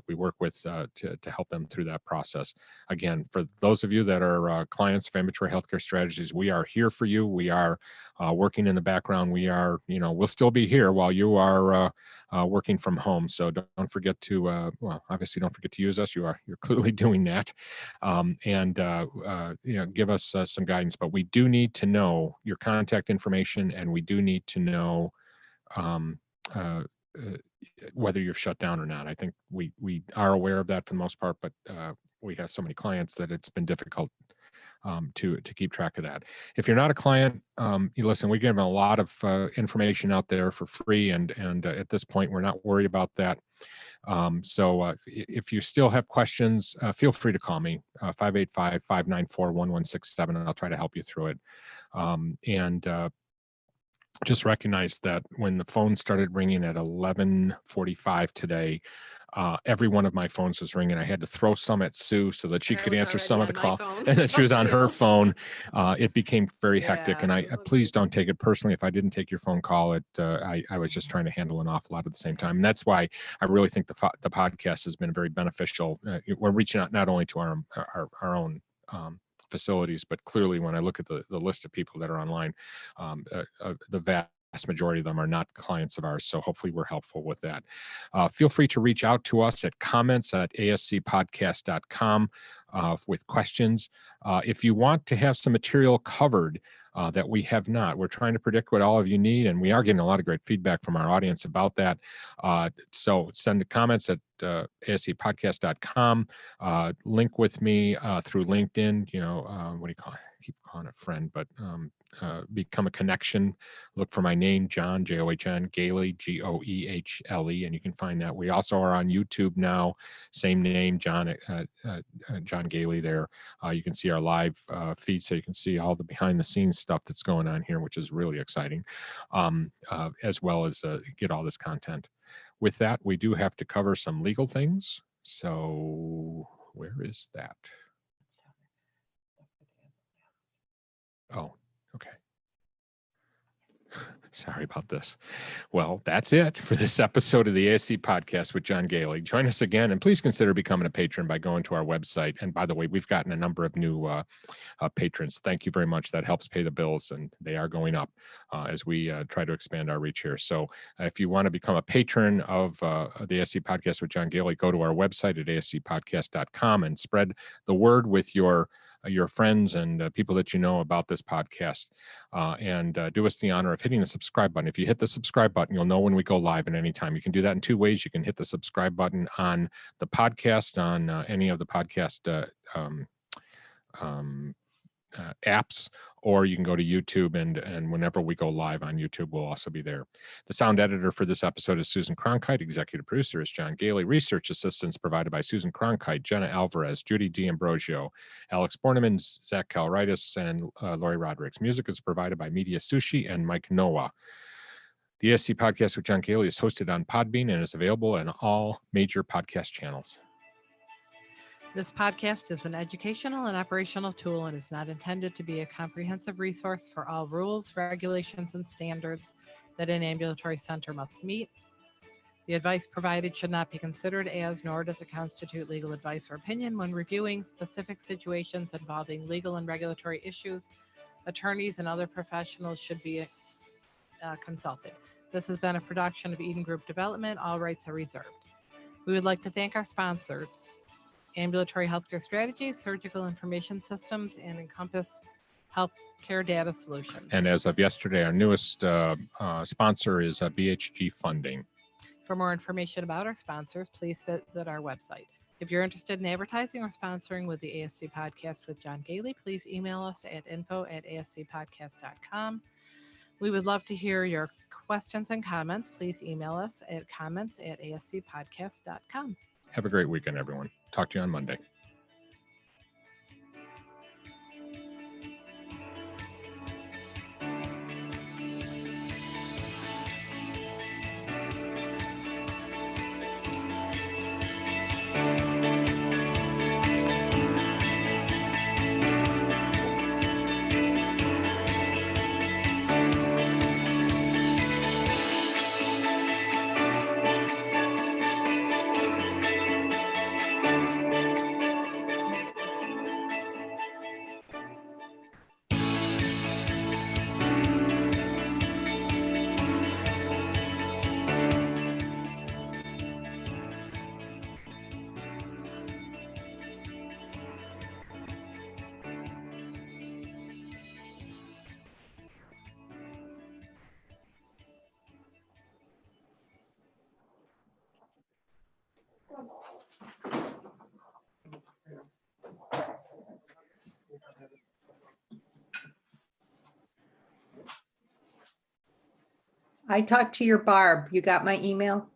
we work with to help them through that process. Again, for those of you that are clients of Ambulatory Healthcare Strategies, we are here for you. We are working in the background. We are, we'll still be here while you are working from home. So don't forget to, obviously don't forget to use us. You're clearly doing that. Give us some guidance, but we do need to know your contact information, and we do need to know whether you've shut down or not. I think we are aware of that for the most part, but we have so many clients that it's been difficult to keep track of that. If you're not a client, you listen, we give a lot of information out there for free, and at this point, we're not worried about that. So if you still have questions, feel free to call me, 585-594-1167, and I'll try to help you through it. Just recognize that when the phone started ringing at 11:45 today, every one of my phones was ringing. I had to throw some at Sue so that she could answer some of the call, and then she was on her phone. It became very hectic, and I please don't take it personally if I didn't take your phone call. I was just trying to handle an awful lot at the same time, and that's why I really think the podcast has been very beneficial. We're reaching out not only to our own facilities, but clearly when I look at the list of people that are online, the vast majority of them are not clients of ours. So hopefully we're helpful with that. Feel free to reach out to us at comments@ascpodcast.com with questions. If you want to have some material covered that we have not, we're trying to predict what all of you need, and we are getting a lot of great feedback from our audience about that. So send the comments at ascpodcast.com. Link with me through LinkedIn. What do you call it? I keep calling it friend, but become a connection. Look for my name, John, John Goehle, Goehle, and you can find that. We also are on YouTube now. Same name, John Goehle there. You can see our live feed, so you can see all the behind the scenes stuff that's going on here, which is really exciting, as well as get all this content. With that, we do have to cover some legal things. So where is that? Oh, okay. Sorry about this. Well, that's it for this episode of the ASC Podcast with John Goehle. Join us again, and please consider becoming a patron by going to our website. And by the way, we've gotten a number of new patrons. Thank you very much. That helps pay the bills, and they are going up as we try to expand our reach here. So if you want to become a patron of the ASC Podcast with John Goehle, go to our website at ascpodcast.com and spread the word with your friends and people that you know about this podcast, and do us the honor of hitting the subscribe button. If you hit the subscribe button, you'll know when we go live at any time. You can do that in two ways. You can hit the subscribe button on the podcast, on any of the podcast apps, or you can go to YouTube, and whenever we go live on YouTube, we'll also be there. The sound editor for this episode is Susan Cronkite. Executive producer is John Goehle. Research assistance provided by Susan Cronkite, Jenna Alvarez, Judy D'Ambrosio, Alex Borneman, Zach Calritis, and Lori Rodericks. Music is provided by Media Sushi and Mike Noah. The ASC Podcast with John Goehle is hosted on Podbean and is available on all major podcast channels. This podcast is an educational and operational tool and is not intended to be a comprehensive resource for all rules, regulations, and standards that an ambulatory center must meet. The advice provided should not be considered as, nor does it constitute legal advice or opinion when reviewing specific situations involving legal and regulatory issues. Attorneys and other professionals should be consulted. This has been a production of Eden Group Development. All rights are reserved. We would like to thank our sponsors: Ambulatory Healthcare Strategies, Surgical Information Systems, and Encompass Healthcare Data Solutions. And as of yesterday, our newest sponsor is BHG Funding. For more information about our sponsors, please visit our website. If you're interested in advertising or sponsoring with the ASC Podcast with John Goehle, please email us at info@ascpodcast.com. We would love to hear your questions and comments, please email us at comments@ascpodcast.com. Have a great weekend, everyone. Talk to you on Monday. I talked to your Barb. You got my email?